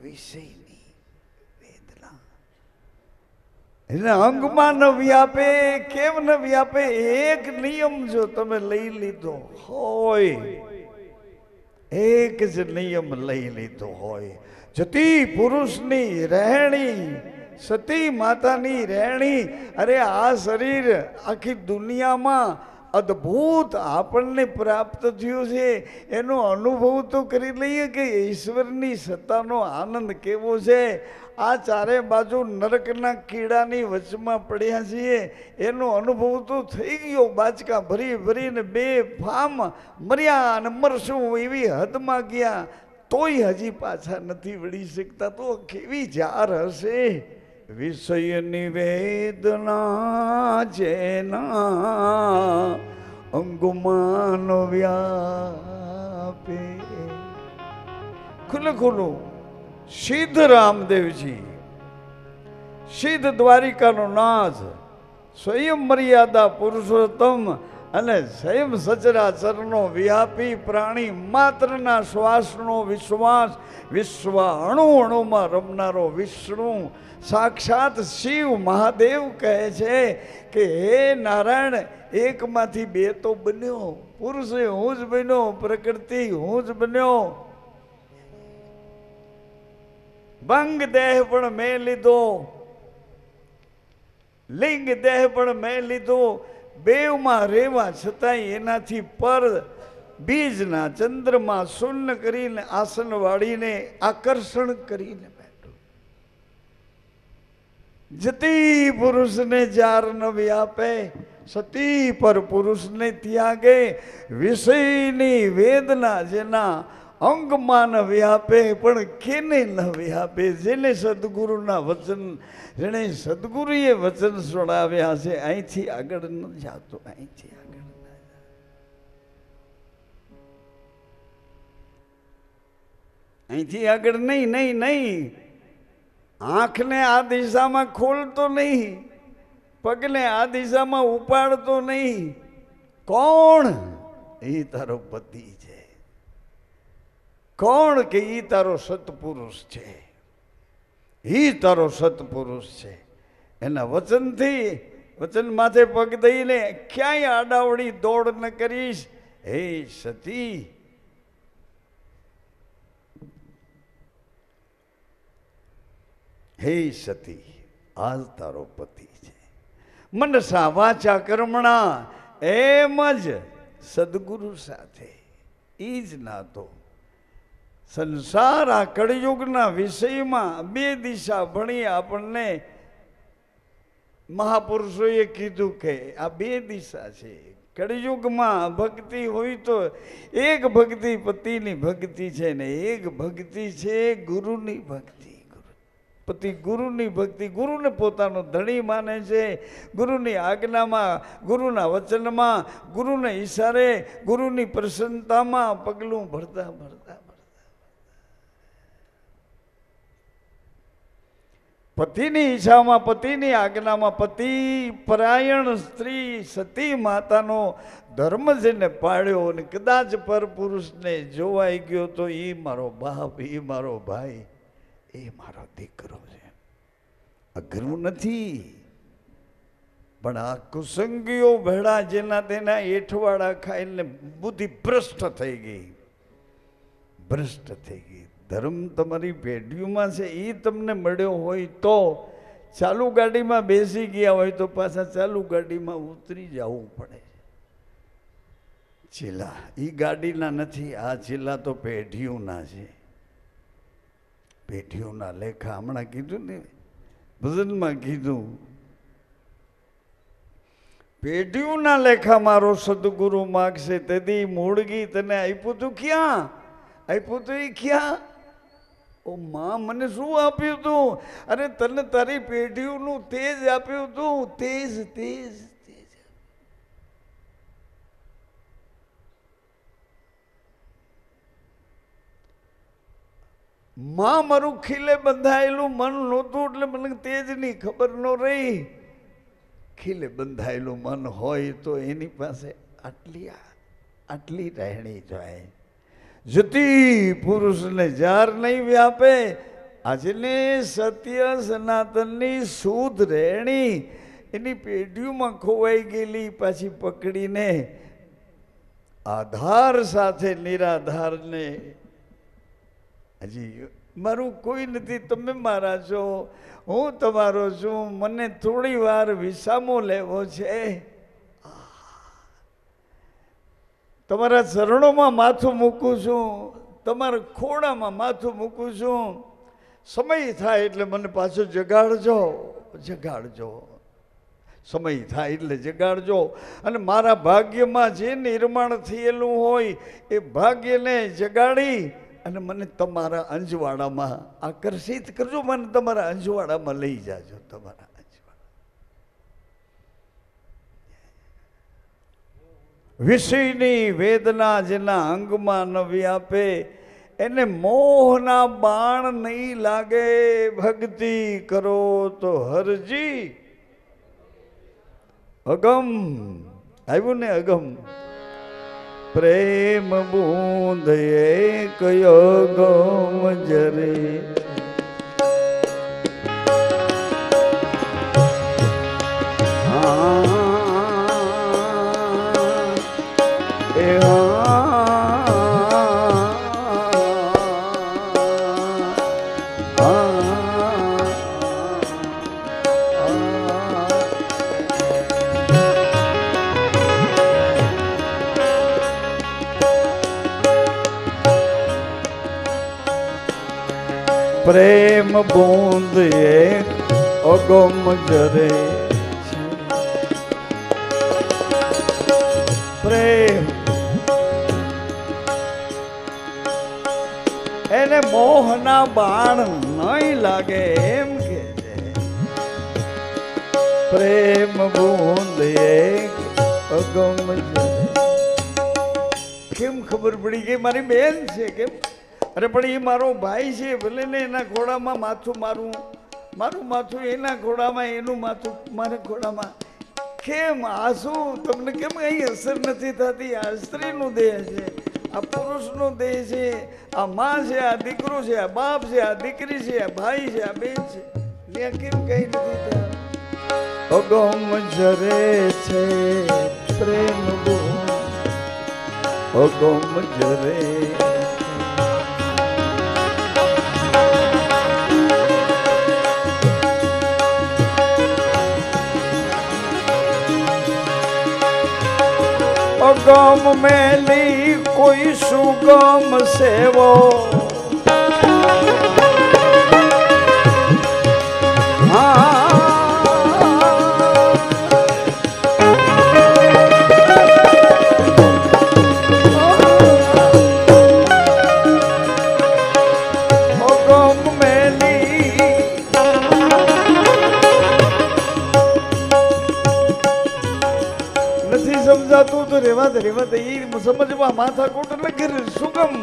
વિષયની વેદના એટલે અંગમાં ન વ્યાપે. કેમ ન વ્યાપે? એક નિયમ જો તમે લઈ લીધો હોય, એક જ નિયમ લઈ લીધો હોય, જતી પુરુષની રહેણી સતી માતાની રહેણી. અરે આ શરીર આખી દુનિયામાં અદ્ભુત આપણને પ્રાપ્ત થયું છે એનો અનુભવ તો કરી લઈએ કે ઈશ્વરની સત્તાનો આનંદ કેવો છે. આ ચારે બાજુ નરકના કીડાની વચમાં પડ્યા છીએ એનો અનુભવ તો થઈ ગયો. બાચકા ભરી ભરીને બે ફામ મર્યા અને મરશું એવી હદમાં ગયા તોય હજી પાછા નથી વળી શકતા. તો કેવી જાર હશે. વિષય નિવેદના જેના અંગુમાન વ્યાપે. ખુલ્લું ખુલ્લું સિદ્ધ રામદેવજી, સિદ્ધ દ્વારિકાનો નાથ, સ્વયં મર્યાદા પુરુષોત્તમ અને સ્વયં સચરાચરનો વ્યાપી પ્રાણી, માત્રના શ્વાસનો વિશ્વાસ, વિશ્વ અણુ અણુમાં રમનારો વિષ્ણુ, સાક્ષાત શિવ મહાદેવ કહે છે કે હે નારાયણ, એકમાંથી બે તો બન્યો. પુરુષ હું જ બન્યો, પ્રકૃતિ હું જ બન્યો, ભંગ દેહ પણ મેં લીધો, લિંગ દેહ પણ મેં લીધો. બેવમાં રહેવા છતાંય એનાથી પર બીજના ચંદ્રમાં શૂન્ય કરીને આસન વાળીને આકર્ષણ કરીને બેઠો. જતી પુરુષને જાર ન વ્યાપે, સતી પર પુરુષને ત્યાગે. વિષયની વેદના જેના અંગમાં ન વ્યાપે પણ કેને ન વ્યાપે. જેને સદગુરુના વચન, જેને સદગુરુએ વચન સુણાવ્યા છે, અહીંથી આગળ ન જાતો, અહીંથી આગળ ન જાતો. અહીંથી આગળ નહીં, નહીં, નહીં. આંખને આ દિશામાં ખોલતો નહીં, પગને આ દિશામાં ઉપાડતો નહીં. કોણ? એ તારો પતિ છે. કોણ? કે ઈ તારો સત્પુરુષ છે, ઈ તારો સત્પુરુષ છે. એના વચનથી, વચન માથે પગ દઈને ક્યાંય આડાવડી દોડ ન કરીશ. હે સતી, હે સતી, આજ તારો પતિ છે. મનસા વાચા કર્મણા, એમ જ સદગુરુ સાથે ઈ જ નાતો. સંસાર આ કળયુગના વિષયમાં બે દિશા ભણી આપણને મહાપુરુષોએ કીધું કે આ બે દિશા છે. કળયુગમાં ભક્તિ હોય તો એક ભક્તિ પતિની ભક્તિ છે ને એક ભક્તિ છે ગુરુની ભક્તિ. પતિ ગુરુની ભક્તિ, ગુરુને પોતાનો ધણી માને છે. ગુરુની આજ્ઞામાં, ગુરુના વચનમાં, ગુરુને ઈશારે, ગુરુની પ્રસન્નતામાં પગલું ભરતા ભરતા પતિની ઈચ્છામાં, પતિની આજ્ઞામાં, પતિ પરાયણ સ્ત્રી સતી માતાનો ધર્મ જેને પાળ્યો અને કદાચ પર પુરુષને જોવાઈ ગયો તો એ મારો બાપ, એ મારો ભાઈ, એ મારો દીકરો છે. અઘરું નથી, પણ આ કુસંગીઓ ભેળા જેના તેના એઠવાડા ખાઈને બુદ્ધિ ભ્રષ્ટ થઈ ગઈ, ભ્રષ્ટ થઈ ગઈ. ધર્મ તમારી પેઢીઓમાં છે, એ તમને મળ્યો હોય તો ચાલુ ગાડીમાં બેસી ગયા હોય તો પાછા ચાલુ ગાડીમાં ઉતરી જવું પડે. ચીલા એ ગાડીના નથી, આ ચીલા તો પેઢીઓના છે. પેઢીઓના લેખા હમણાં કીધું ને, ભજનમાં કીધું, પેઢીઓના લેખા મારો સદગુરુ માગશે. તેથી મૂળગી તને આપ્યું તું ક્યાં? આપ્યું તું એ ક્યાં? ઓ માં, મને શું આપ્યું તું? અરે તને તારી પેઢીઓનું તેજ આપ્યું તું. તેજ, તેજ, તેજ. માં મારું ખીલે બંધાયેલું મન નહોતું એટલે મને તેજની ખબર ન રહી. ખીલે બંધાયેલું મન હોય તો એની પાસે આટલી રહેણી જાય. જતી પુરુષને જાર નહીં વ્યાપે. આજને સત્ય સનાતનની શુદ્ધ રહેણી એની પેઢીઓમાં ખોવાઈ ગયેલી પાછી પકડીને આધાર સાથે નિરાધારને, હજી મારું કોઈ નથી, તમે મારા છો, હું તમારો છું, મને થોડી વાર વિસામો લેવો છે, તમારા ચરણોમાં માથું મૂકું છું, તમારા ખોડામાં માથું મૂકું છું. સમય થાય એટલે મને પાછો જગાડજો, જગાડજો. સમય થાય એટલે જગાડજો. અને મારા ભાગ્યમાં જે નિર્માણ થયેલું હોય એ ભાગ્યને જગાડી અને મને તમારા અંજવાડામાં આકર્ષિત કરજો. મને તમારા અંજવાડામાં લઈ જાજો. તમારા વિષયની વેદના જેના અંગમાં ન વ્યાપે એને મોહના બાણ નહીં લાગે. ભક્તિ કરો તો હરજી અગમ આવ્યું ને, અગમ પ્રેમ બૂંદ એક અગમ જરે. પ્રેમ બૂંદ એક અગમ જરે. પ્રેમ ના બાણ નહીં લાગે એમ કે છે પ્રેમ બૂંદ એક અગમ જરે. કેમ ખબર પડી કે મારી બેન છે કેમ? અરે પણ એ મારો ભાઈ છે, ભલે ને એના ઘોડામાં માથું મારું, મારું માથું એના ઘોડામાં, એનું માથું મારા ઘોડામાં. કેમ આંસુ તમને કેમ અહીં અસર નથી થતી? આ સ્ત્રીનું દેહ છે, આ પુરુષનો દેહ છે, આ માં છે, આ દીકરો છે, આ બાપ છે, આ દીકરી છે, આ ભાઈ છે, આ બેન છે, ત્યાં કેમ કઈ નથી થતું? અગમ જરે છે પ્રેમ અગમ જરે. અગમ મેલી કોઈ સુગમ સેવો સમજાતું તો રેવા દે એ સમજવા માથાકૂટ એટલે ઘર સુગમ.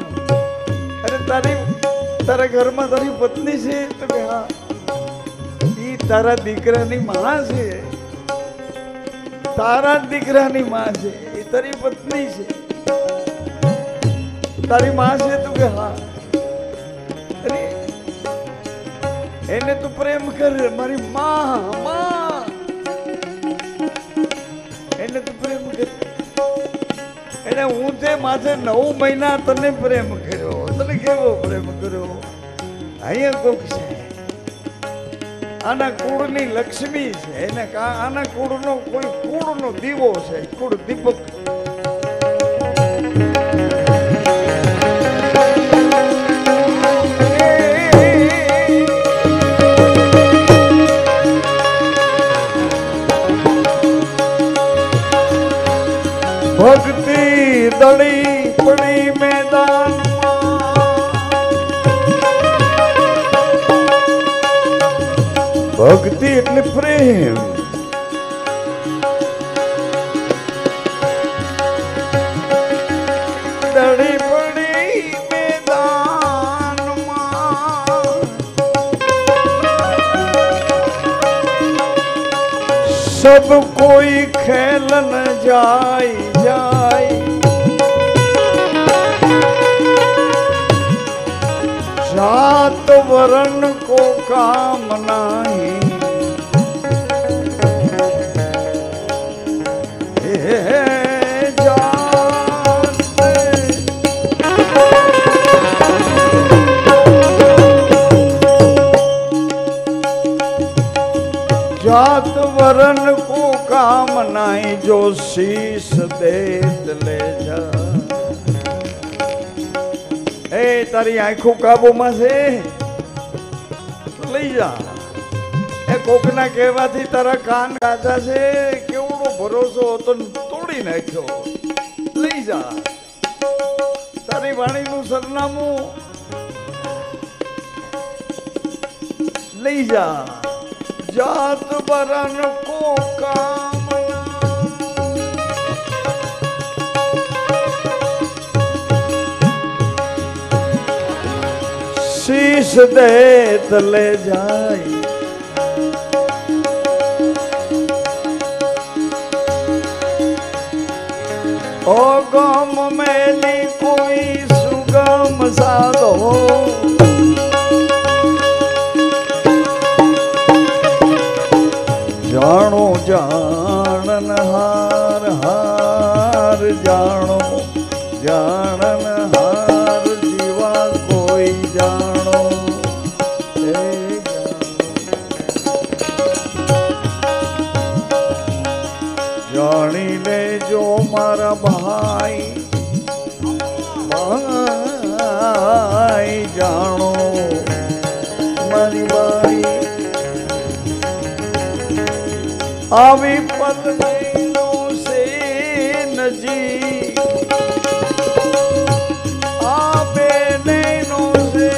અરે તારા ઘરમાં તારી પત્ની છે તો કે હા, ઈ તારા દીકરાની માં છે, તારા દીકરાની માં છે, એ તારી પત્ની છે, તારી માં છે તો કે હા. અરે એને તું પ્રેમ કર, મારી માં એને તું પ્રેમ કર. એને હું તે માથે 9 મહિના તને પ્રેમ કર્યો, તને કેવો પ્રેમ કર્યો? અહીંયા કોક છે, આના કુળની લક્ષ્મી છે, એને આના કુળનો કોઈ કુળનો દીવો છે, કુળ દીપક. ભક્તિ દળી પડી મેદાન, ભક્તિ એટલે પ્રેમ. દળી પડી મેદાનમાં સબ કોઈ ખેલ ન જાય જાય, जात वरण को काम नहीं, जात वरण को काम नहीं, जो शीश देत ले जा. એ તારી આંખો કાબુમાં છે લઈ જા. એ કોકના કહેવાથી તારા કાન કાચા છે, કેવડો ભરોસો હતો તોડી નાખ્યો. લઈ જા. તારી વાણીનું સરનામું લઈ જા. જાત બરન કો કામ शीश देत ले जाए. ओ गम मेली कोई सुगम साधो, जानो जानन हार हार, जानो जानन हार, जीवा कोई जानो जानी ले जो मारा भाई भाई, जानो मारी भाई आवी पत्नी से नजी, आबे नैनो से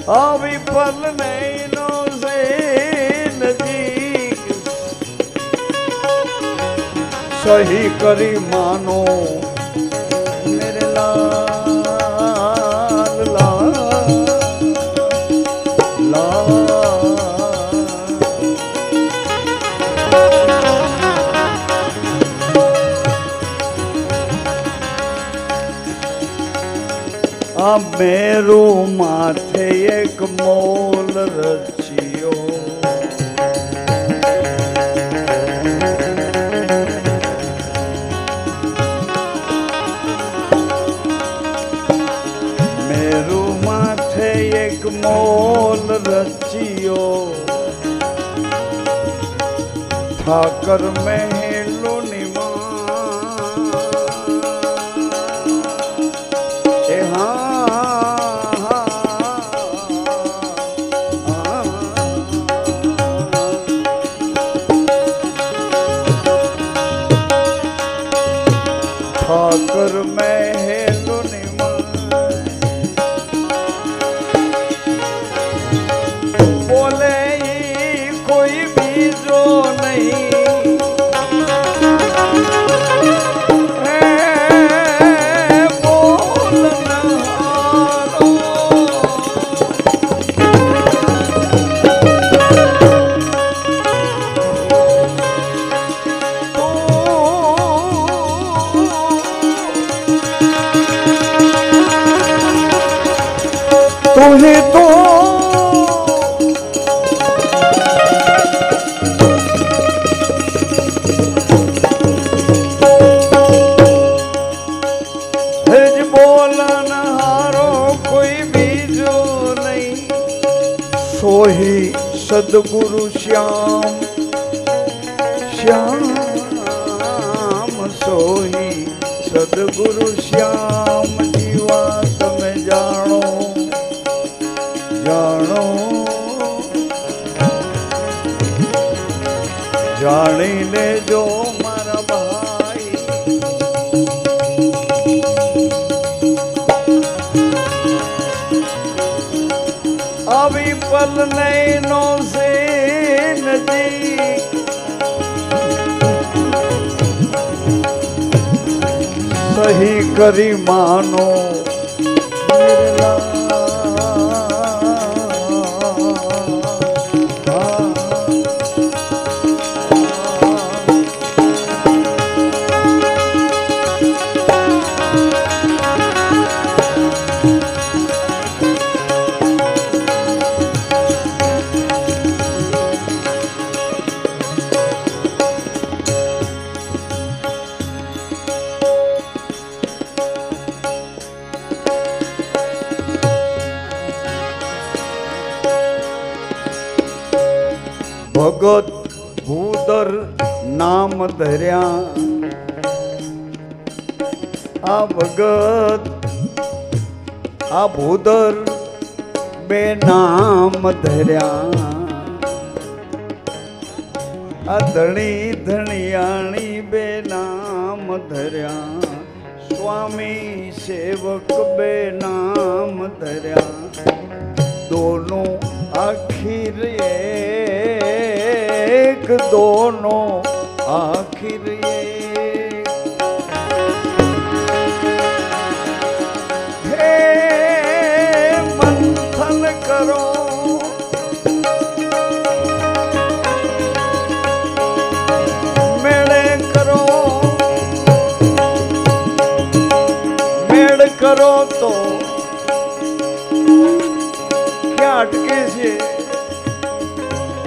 આવી પલ નૈનો સે નજીક સહી કરી માનો મેરે લાલ લાલ આ મેરુ માથે એક મોલ રચ્યો મેરુ માથે એક મોલ રચ્યો ઠાકર મહેલો ઠાકર મહેલો બોલે કોઈ બીજો નહીં तुहे तो हज बोलन हारो कोई बीजो नहीं सोही सदगुरु श्याम श्याम सोही सदगुरु श्याम जीवा तमे जानो जानो जानी ले जो मारा भाई अभी पल नैनों से नजीक सही करी मानो भगत भूदर नाम धर्या आ भगत आ भूदर बे नाम धर्या आ धणी धणियाणी बे नाम धर्या स्वामी सेवक बे नाम धर्या दोनों आखिर एक दोनों आखिर एक हे मंथन करो मेले करो मेड़ करो तो क्या अटके से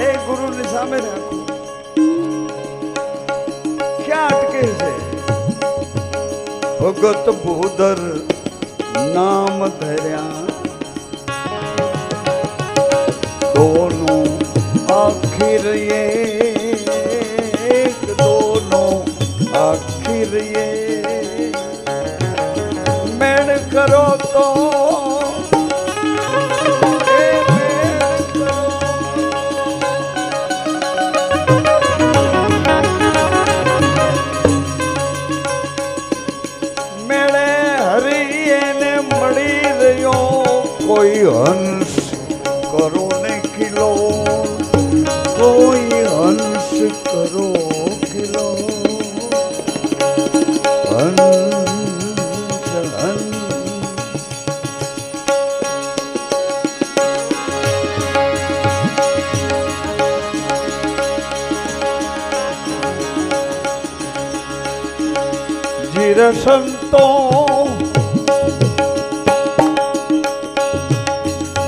ए गुरु ने सामे रखो क्या अटके से भगत भूदर नाम धर्या दोनों आखिर एक दोनों आखिर मेड़ करो तो कोई हंस કરો ને ખીલો, કોઈ હંસ કરો ખીલો, હંસ હંસ જીર સંતો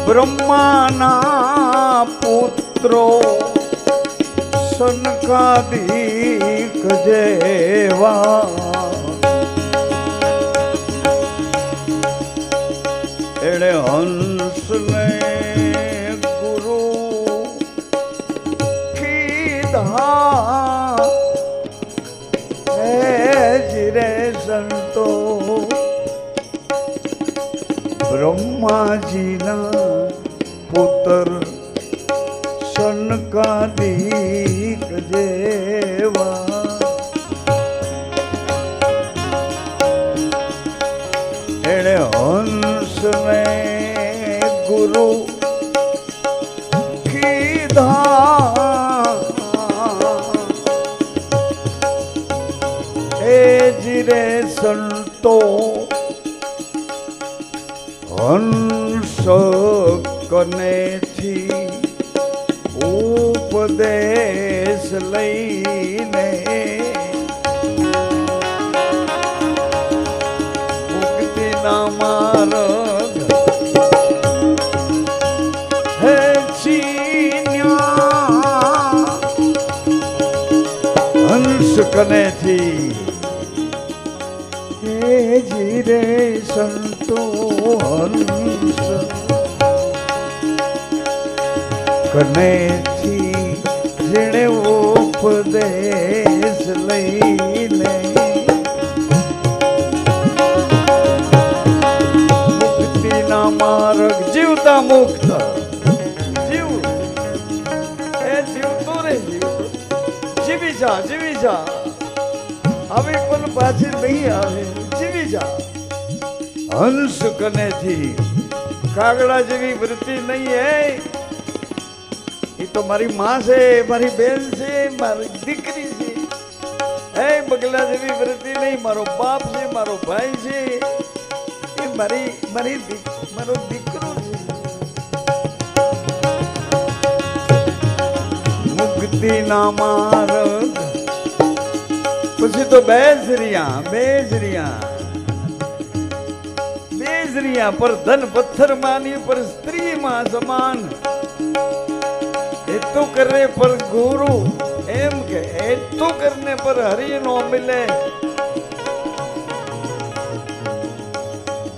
બ્રહ્માના પુત્રો સનકાદિક જેવા એણે હંસને ગુરુ કીધા હે જીરે સંતો બ્રહ્માજીના પુત્ર સનકાદિક જેવા એણે હંસને ગુરુ કીધા એ જીરે સંતો હંસ કનેથી ઉપદેશ લઈને મુક્તિના માર્ગ હે ચીન્યા હંસ કનેથી હે જીરે સંતો હંસ કનેથી જેણે ઉપદેશ લઈને મુક્તિના માર્ગ જીવતા મુક્ત જીવ એ જીવતો રે જીવી જા આવી પણ પાછી નહીં આવે જીવી જા હંસ કનેથી કાગડા જેવી વૃત્તિ નહીં હે એ તો મારી માં છે મારી બેન છે મારી દીકરી છે હે બગલા જેવી વૃત્તિ નહીં મારો બાપ છે મારો ભાઈ છે એ મારો દીકરો છે મુક્તિના માર્ગ પછી તો બેજરિયા પર ધન પથ્થર માની પર સ્ત્રી માં સમાન तो करने पर गुरु एम के तो करने पर हरि नो मिले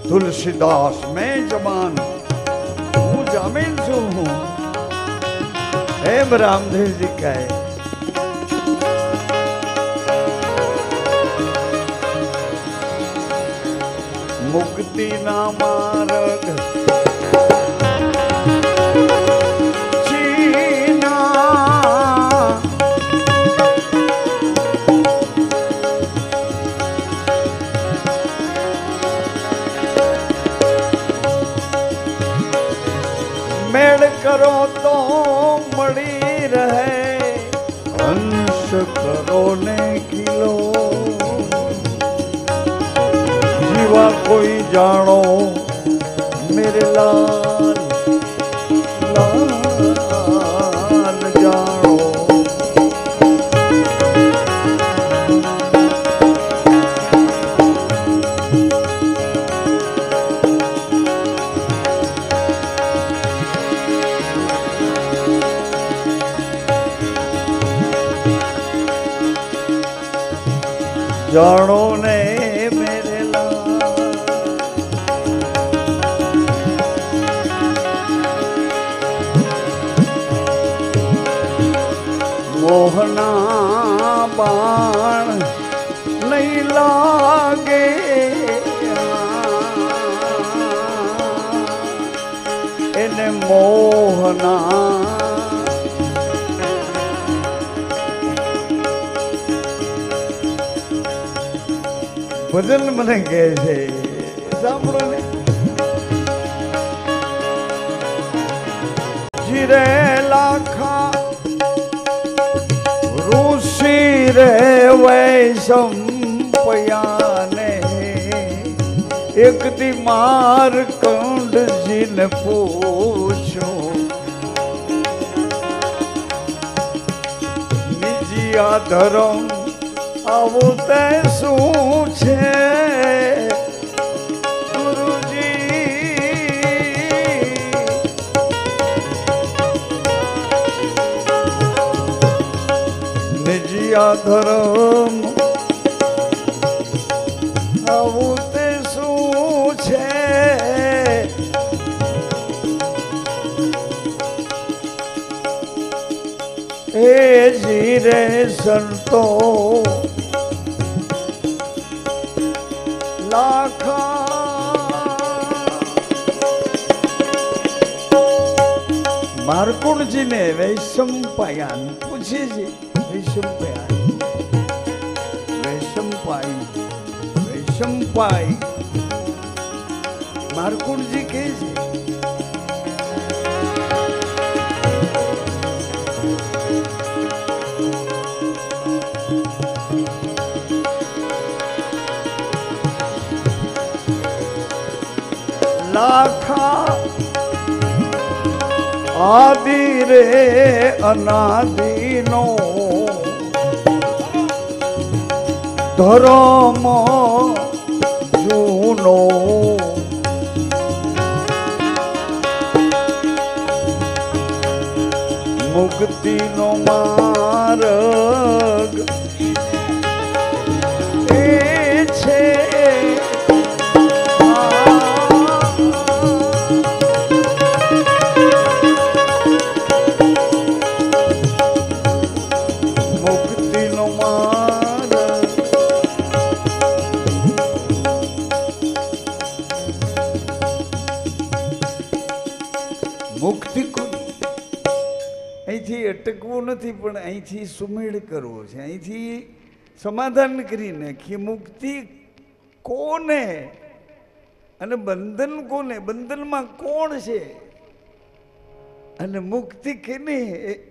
तुलसीदास में जमान हूँ जामीन छू हूँ एम रामदेव जी कहे मुक्ति ना मार्ग करो तो मड़ी रहे हंस करो ने किलो जीवा कोई जानो मेरे लाल लाल जानो जानो ने मेरे लाल मोहना बाण नहीं लागे इन्हें मोहना भजन મને કહે છે સાંભળો ને રે લાખા ઋષિ રે વૈશંપયાને એક દી માર્કંડજીને પૂછ્યું નિજી આ ધર્મ આવું તે શું છે ધર્મ આવું તે શું છે એ જીરે સંતો લાખા માર્કુંડજીને વૈશંપાયન પૂછે છે વૈશંપાય માર્કુંડજી કહે છે લાખા આદિ રે અનાદિનો ધર્મ જૂનો મુક્તિનો માર્ગ એ છે મુક્તિ કોની અહીંથી અટકવું નથી પણ અહીંથી સુમેળ કરવો છે અહીંથી સમાધાન કરી નાખીએ મુક્તિ કોને અને બંધન કોને બંધનમાં કોણ છે અને મુક્તિ કેને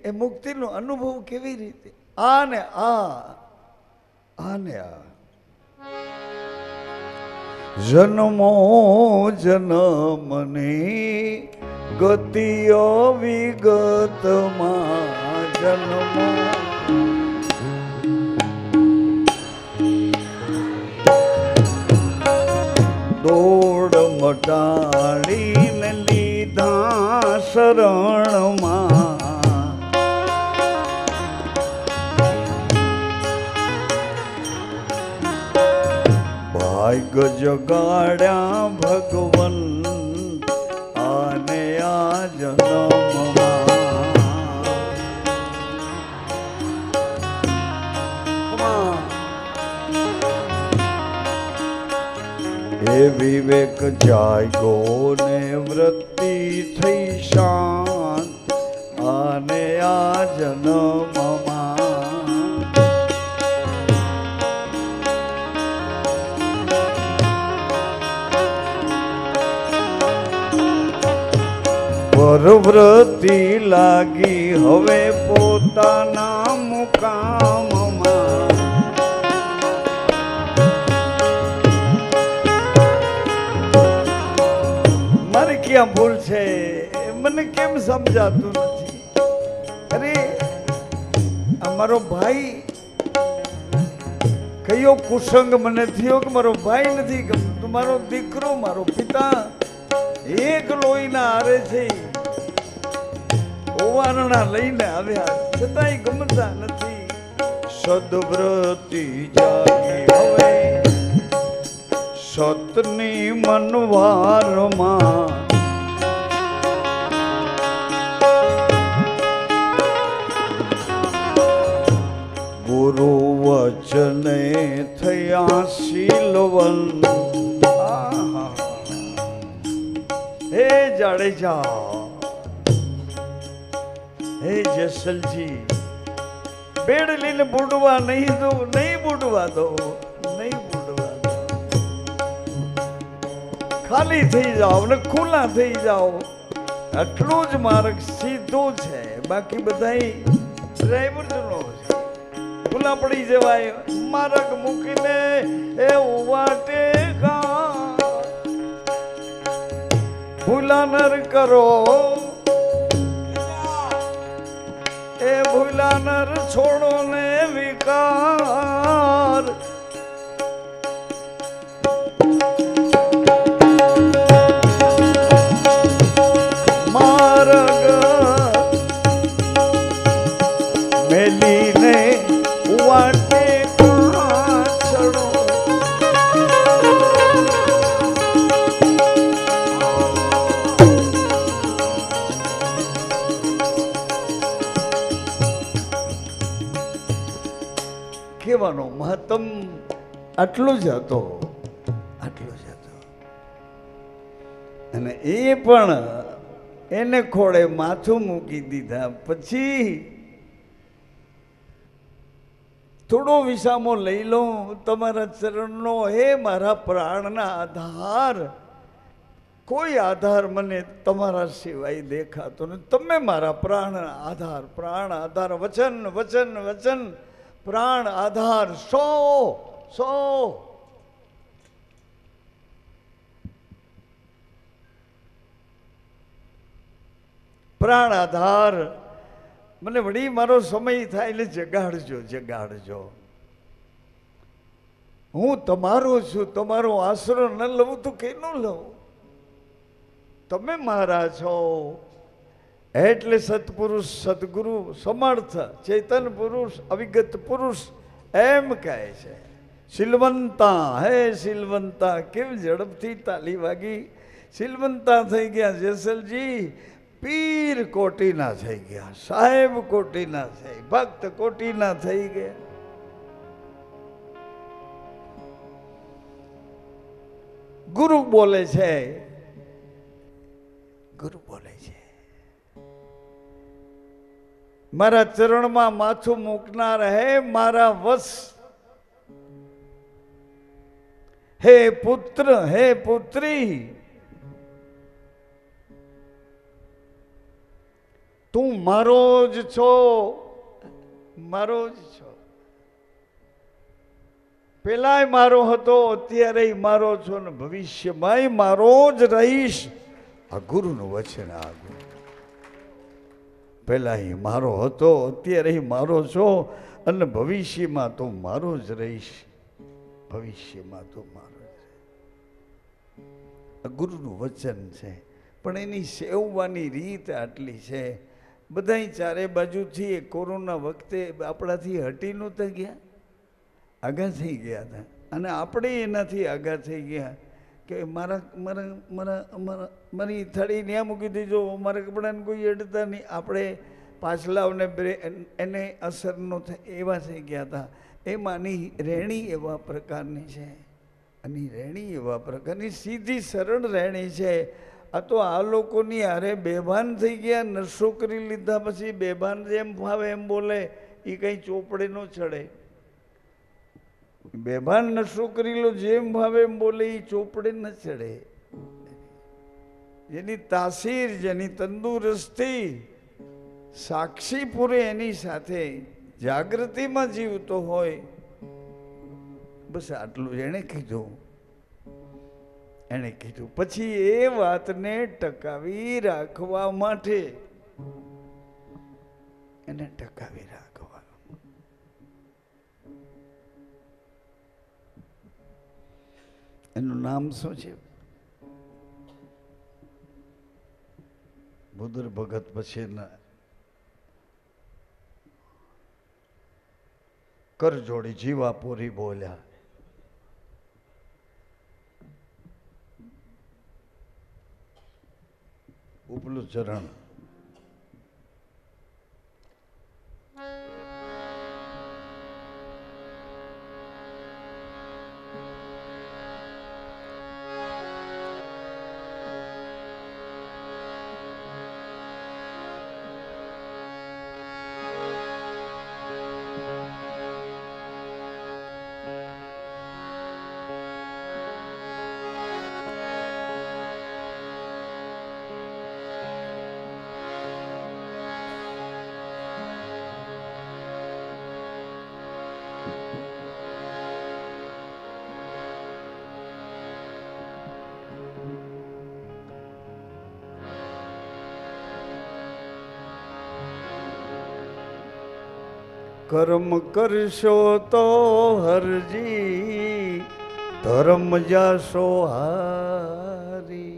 એ મુક્તિનો અનુભવ કેવી રીતે આ ને આ જન્મો જન્મની ગતિઓ વિગતમાં જન્મ દોડ મટાડીને લીધા શરણમાં ભાગ જગાડ્યા ભગવન આને આ જન્મમાં એ વિવેક જાગ્યો ને વૃત્તિ થઈ શાંત આને આ જન્મમાં પરવૃત્તિ લાગી હવે પોતાના મુકામમાં મારે ક્યાં ભૂલ છે મને કેમ સમજાતું નથી અરે અમારો ભાઈ કયો કુસંગ મને થયો કે મારો ભાઈ નથી ગમતો મારો દીકરો મારો પિતા એક લોહીના હારે છે ઓવારણા લઈને આવ્યા છતાંય ગમતા નથી સદવ્રતિ જાગી હવે સતની મનવારમાં ગુરુ વચને થયા શીલવંત હે જાડેજા હે જેસલજી બેડ લઈને બુડવા નહીં દો નહીં બુડવા દો નહીં બુડવા દો ખાલી થઈ જાઓ ને ખુલ્લા થઈ જાઓ આટલું જ માર્ગ સીધું છે, બાકી બધા ડ્રાઈવર જનો છે. ભૂલા પડી જવાય માર્ગ મૂકીને એ વાટે ભૂલા નર કરો એ ભૂલા નર છોડો ને વિકાર. કહેવાનો મહત્તમ આટલું જ હતો, આટલું જ હતો. અને એ પણ એને ખોળે માથું મૂકી દીધા પછી થોડો વિસામો લઈ લઉં તમારા ચરણનો. હે મારા પ્રાણના આધાર, કોઈ આધાર મને તમારા સિવાય દેખાતો ને તમે મારા પ્રાણ આધાર, પ્રાણ આધાર, વચન વચન વચન, પ્રાણ આધાર. સો પ્રાણ આધાર. મને વળી મારો સમય થાય એટલે જગાડજો, જગાડજો. હું તમારો છું, તમારો આશરો ન લઉં તો કેનો લઉં? તમે મારા છો એટલે સત્પુરુષ, સદગુરુ, સમર્થ, ચેતન પુરુષ, અવિગત પુરુષ એમ કહે છે. શીલવંતા, હે શીલવંતા. કેમ ઝડપથી તાલી વાગી. શીલવંતા થઈ ગયા જેસલજી. પીર કોટીના થઈ ગયા, સાહેબ કોટીના થઈ, ભક્ત કોટીના થઈ ગયા. ગુરુ બોલે છે, ગુરુ બોલે છે. મારા ચરણમાં માથું મૂકનાર હે મારા વસ. હે પુત્ર, હે પુત્રી, તું મારો જ છો, મારો જ છો. પેલાય મારો હતો, અત્યારે મારો છો ને ભવિષ્યમાં મારો જ રહીશ. આ ગુરુનું વચન. આ ગુરુ પેલા મારો હતો, અત્યારે મારો છો અને ભવિષ્યમાં તો મારો જ રહીશ. ભવિષ્યમાં તો મારો જ. આ ગુરુનું વચન છે. પણ એની સેવવાની રીત આટલી છે. બધા ચારે બાજુથી કોરોના વખતે આપણાથી હટી નહોતા ગયા, આગા થઈ ગયા હતા. અને આપણે એનાથી આગા થઈ ગયા કે મારી થાળી ત્યાં મૂકી દેજો, મારા કપડાને કોઈ અડતા નહીં. આપણે પાછલાઓને એને અસર ન થાય એવા થઈ ગયા હતા. એમાંની રહેણી એવા પ્રકારની છે, અને રહેણી એવા પ્રકારની સીધી સરળ રહેણી છે. આ તો આ લોકોની હારે બેભાન થઈ ગયા. નશો કરી લીધા પછી બેભાન જેમ ફાવે એમ બોલે, એ કંઈ ચોપડે ન ચડે. બેભાન નશો કરી લો, જેમ ભાવે એમ બોલે, એ ચોપડે ન ચડે. જેની તાસીર, જેની તંદુરસ્તી સાક્ષી પૂરે એની સાથે જાગૃતિમાં જીવતો હોય. બસ આટલું એણે કીધું, એણે કીધું. પછી એ વાતને ટકાવી રાખવા માટે એને ટકાવી રાખવા. એનું નામ શું છે? બુદ્ર ભગત પછી કર જોડી જીવા પૂરી બોલ્યા. ઉપલું ચરણ. કર્મ કરશો તો હરજી ધર્મ જાશો હારી.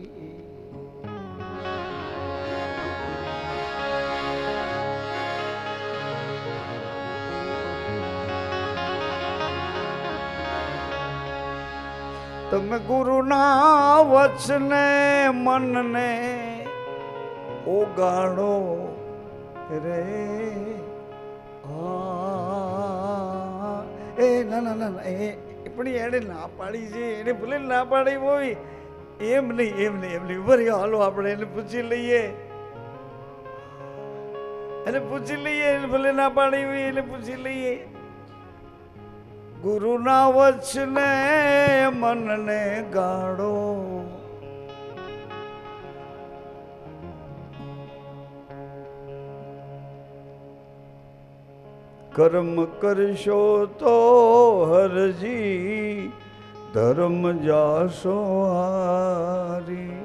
તમે ગુરુના વચને મનને ઓગાળો રે. એ ના ના ના એ પણ એને ના પાડી છે, એને ભલે ના પાડી હોય એમ નહીં ઉભર હાલો આપણે એને પૂછી લઈએ, એને ભલે ના પાડી હોય એને પૂછી લઈએ. ગુરુના વચને મનને ગાળો, કર્મ કરશો તો હરજી ધર્મ જાશો હારી.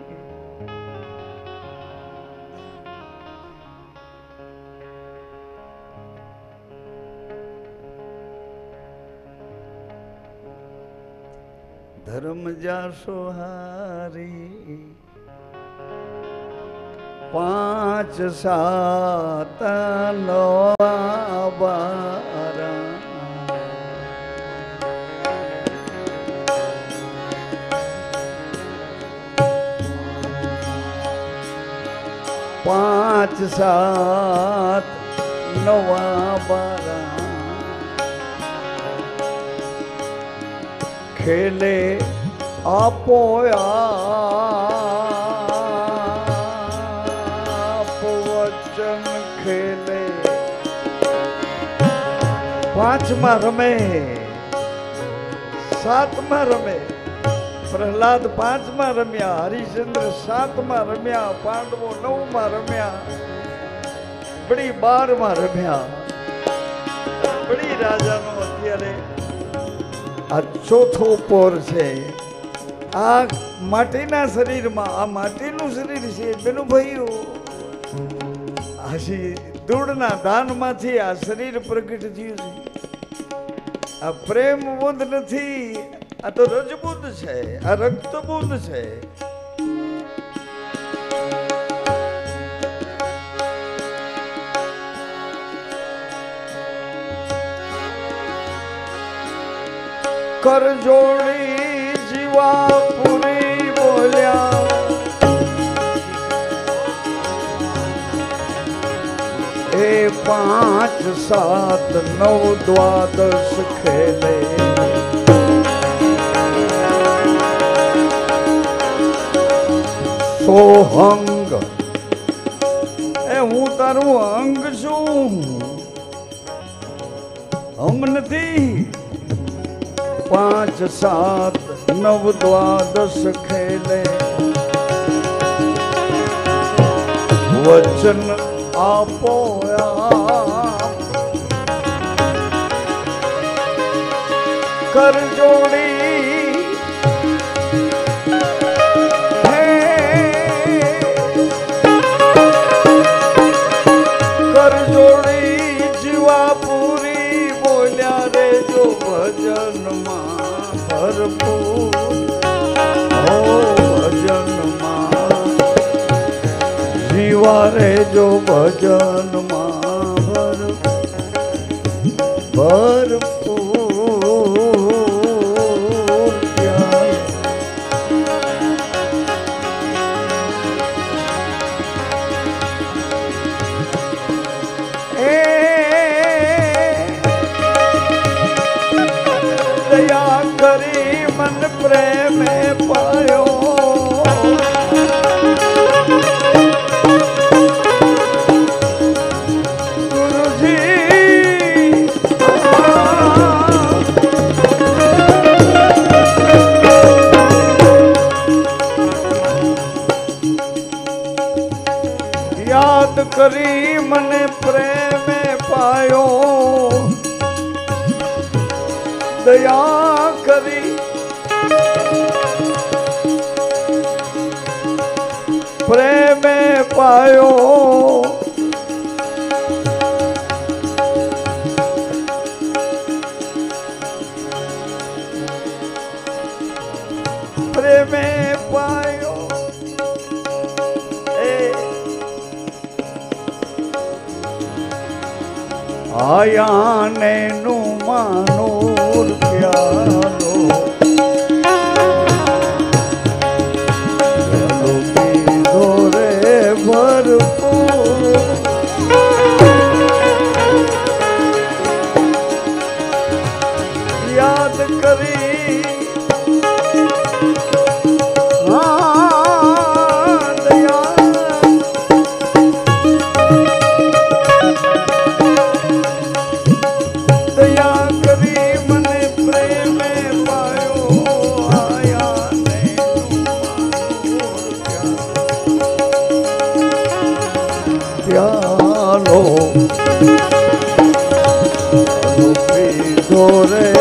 ધર્મ જાશો હારી. 5 7 9 12 5 7 9 12 ખેલે આપો વચન ખેલે. 5માં રમે, 7માં રમે. પ્રહલાદ 5માં રમ્યા, હરિશ્ચંદ્ર 7માં રમ્યા, પાંડવો 9માં રમ્યા, બળી 12માં રમ્યા. બળી રાજાનો અત્યારે આ ચોથો પોર છે. આ માટીના શરીરમાં, આ માટીનું શરીર છે બેનું ભાઈઓ. આશી ધૂળના દાનમાંથી આ શરીર પ્રગટ થયું છે. આ પ્રેમ બુદ્ધ નથી, આ તો રજબુદ્ધ છે, આ રક્ત બુદ્ધ છે. કર જોડી જીવા પૂરી બોલ્યા, એ 5 7 9 12 ખેલે. સોહંગ એ હું તારું અંગ છું, હમ નથી. 5 7 9 12 ખેલે. વચન આપો કર જોડી, કર જોડી જીવા પૂરી બોલ્યા રે જો ભજનમાં ભરપૂર. હો ભજનમાં જીવા રે જો ભજનમાં ભરપૂર. દયા કરી મન પ્રેમે પાયો, ગુરુજી યાદ કરી મને પ્રેમે પાયો. દયા કરી પ્રેમે પાયો પ્રેમે પાયો આયા ને નું માનો પ્યારો યાદ કરી દયા કરી મને પ્રેમે પાયો આયા ને પ્યાલો પીધો રે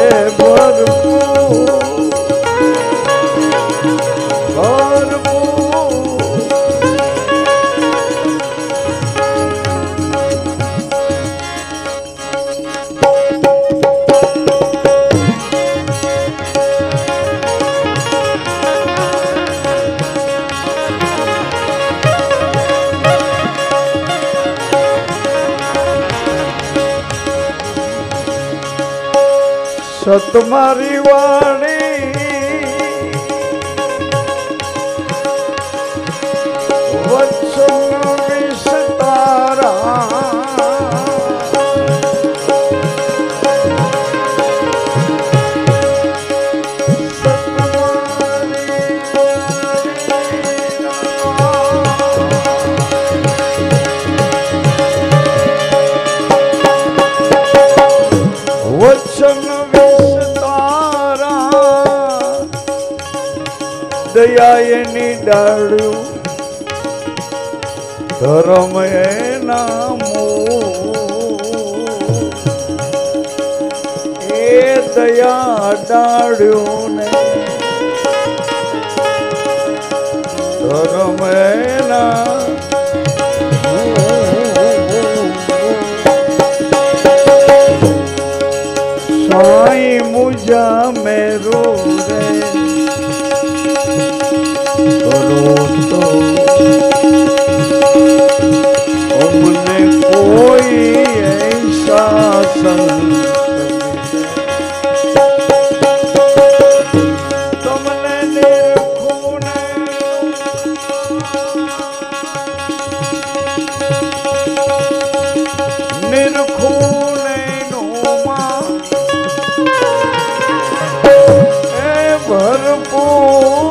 સતમારી વાણી વત્સન વિસ્તારા વત્સન દયા એની ડાળ્યું ધર્મ એના એ દયા ડાળ્યું ને ધર્મ એના સાઈ મુજા મેરો રે તો અમને કોઈ ऐसा તમને નિરખુને નોમાં એ ભરપૂર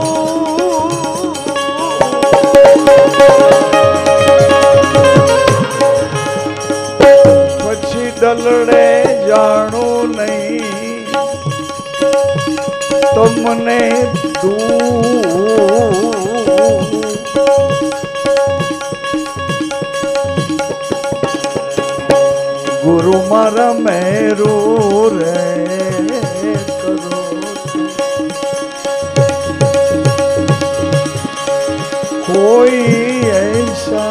પછી દલડે જાણું નહીં તમને ગુરુ મારા મેરુ રે કરો કોઈ ऐसा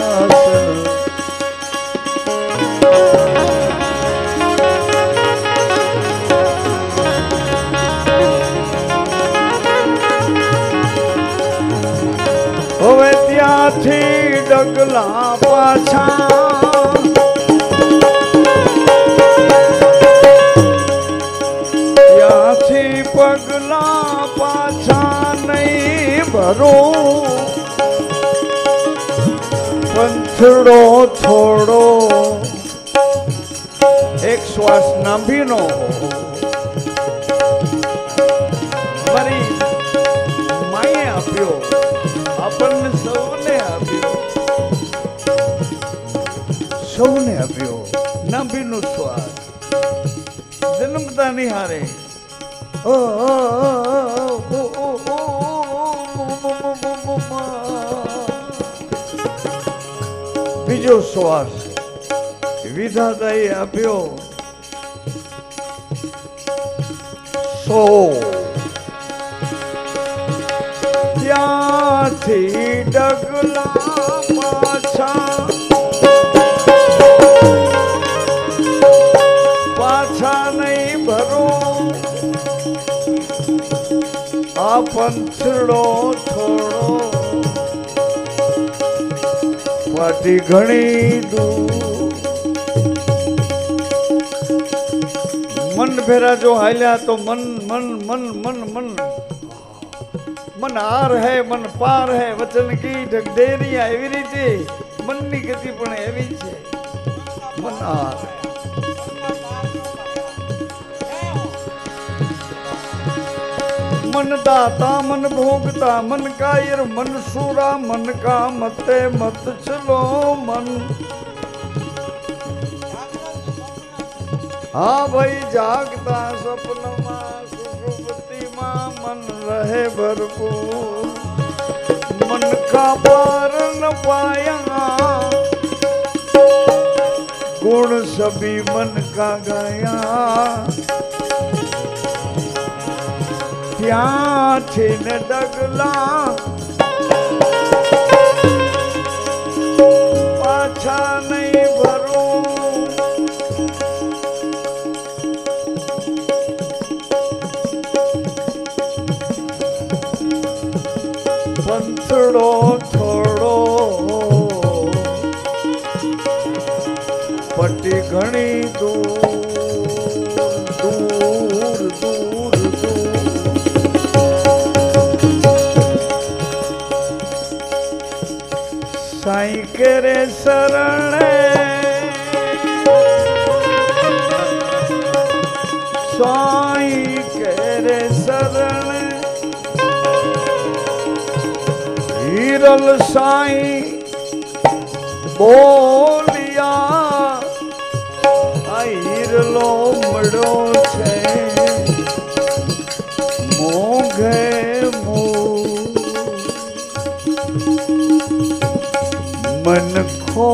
હવે ત્યાંથી ડગલા પાછા ત્યાંથી પગલા પાછા નહીં ભરો પંથડો થોડો એક શ્વાસ નાભીનો મારી માએ આપ્યો આપણને સૌને આપ્યો નાભીનો શ્વાસ જન્મતા નિહારે બીજો શ્વાસ વિધાતાએ આપ્યો તો ત્યાંથી ડગલા પાછા નહીં ભરો આ પંથડો થોડો પાટી ઘણી દૂર મન ફેરા જો હાલ્યા તો મન મન મન મન મન મન આર હે મન પાર હે વચન કી ઢગઢેરિયા એવી રીતે મનની ગતિ પણ એવી છે મન આર मन दाता मन भोगता मन कायर मन सूरा मन का मते मत चलो मन हाँ भाई जागता सपन मां सुषुप्ति मां मन रहे भरपूर मन का पार न पाया गुण सभी मन का गाया ત્યાંથી ને ડગલા પાછા નહીં ભરું પંથડો થોડો પટ્ટી ઘણી દૂર દૂર દૂર साईं केरे शरण साईं केरे शरण हीरल साईं बोलिया आ हीरलो मड़ो छे मोघे मन खो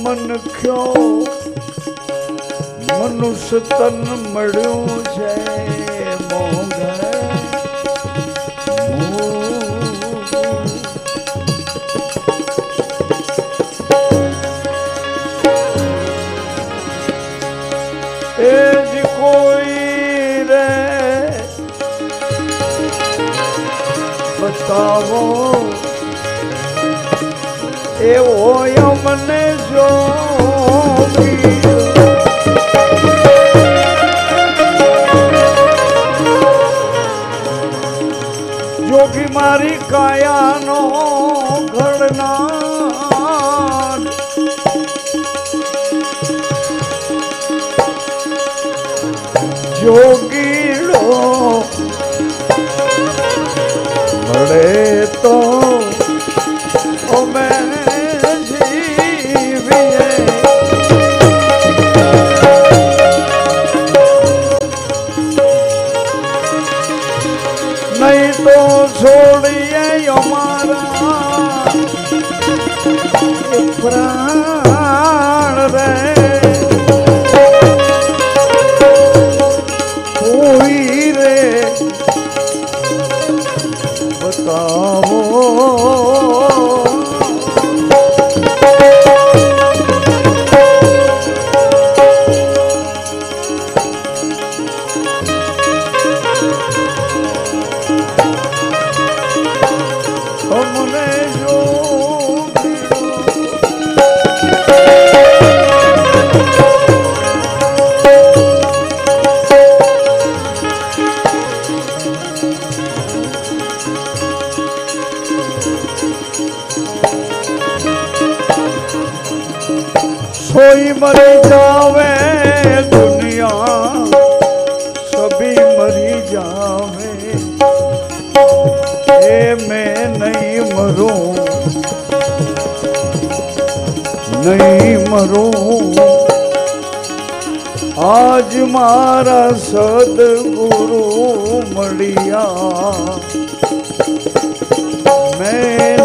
मन क्यों मनुष्य तन मड़्यू छे मोघे एज कोई रे बताओ एवो यमने जोगी मारी काया नो घड़ना जोगीड़ो मरे तो मैं नहीं तो छोड़िए हमारा प्राण रे कोई रे बताओ कोई मरी जावे दुनिया सभी मरी जावे ए मैं नहीं मरूं नहीं मरूं आज मारा सदगुरु मड़िया मैं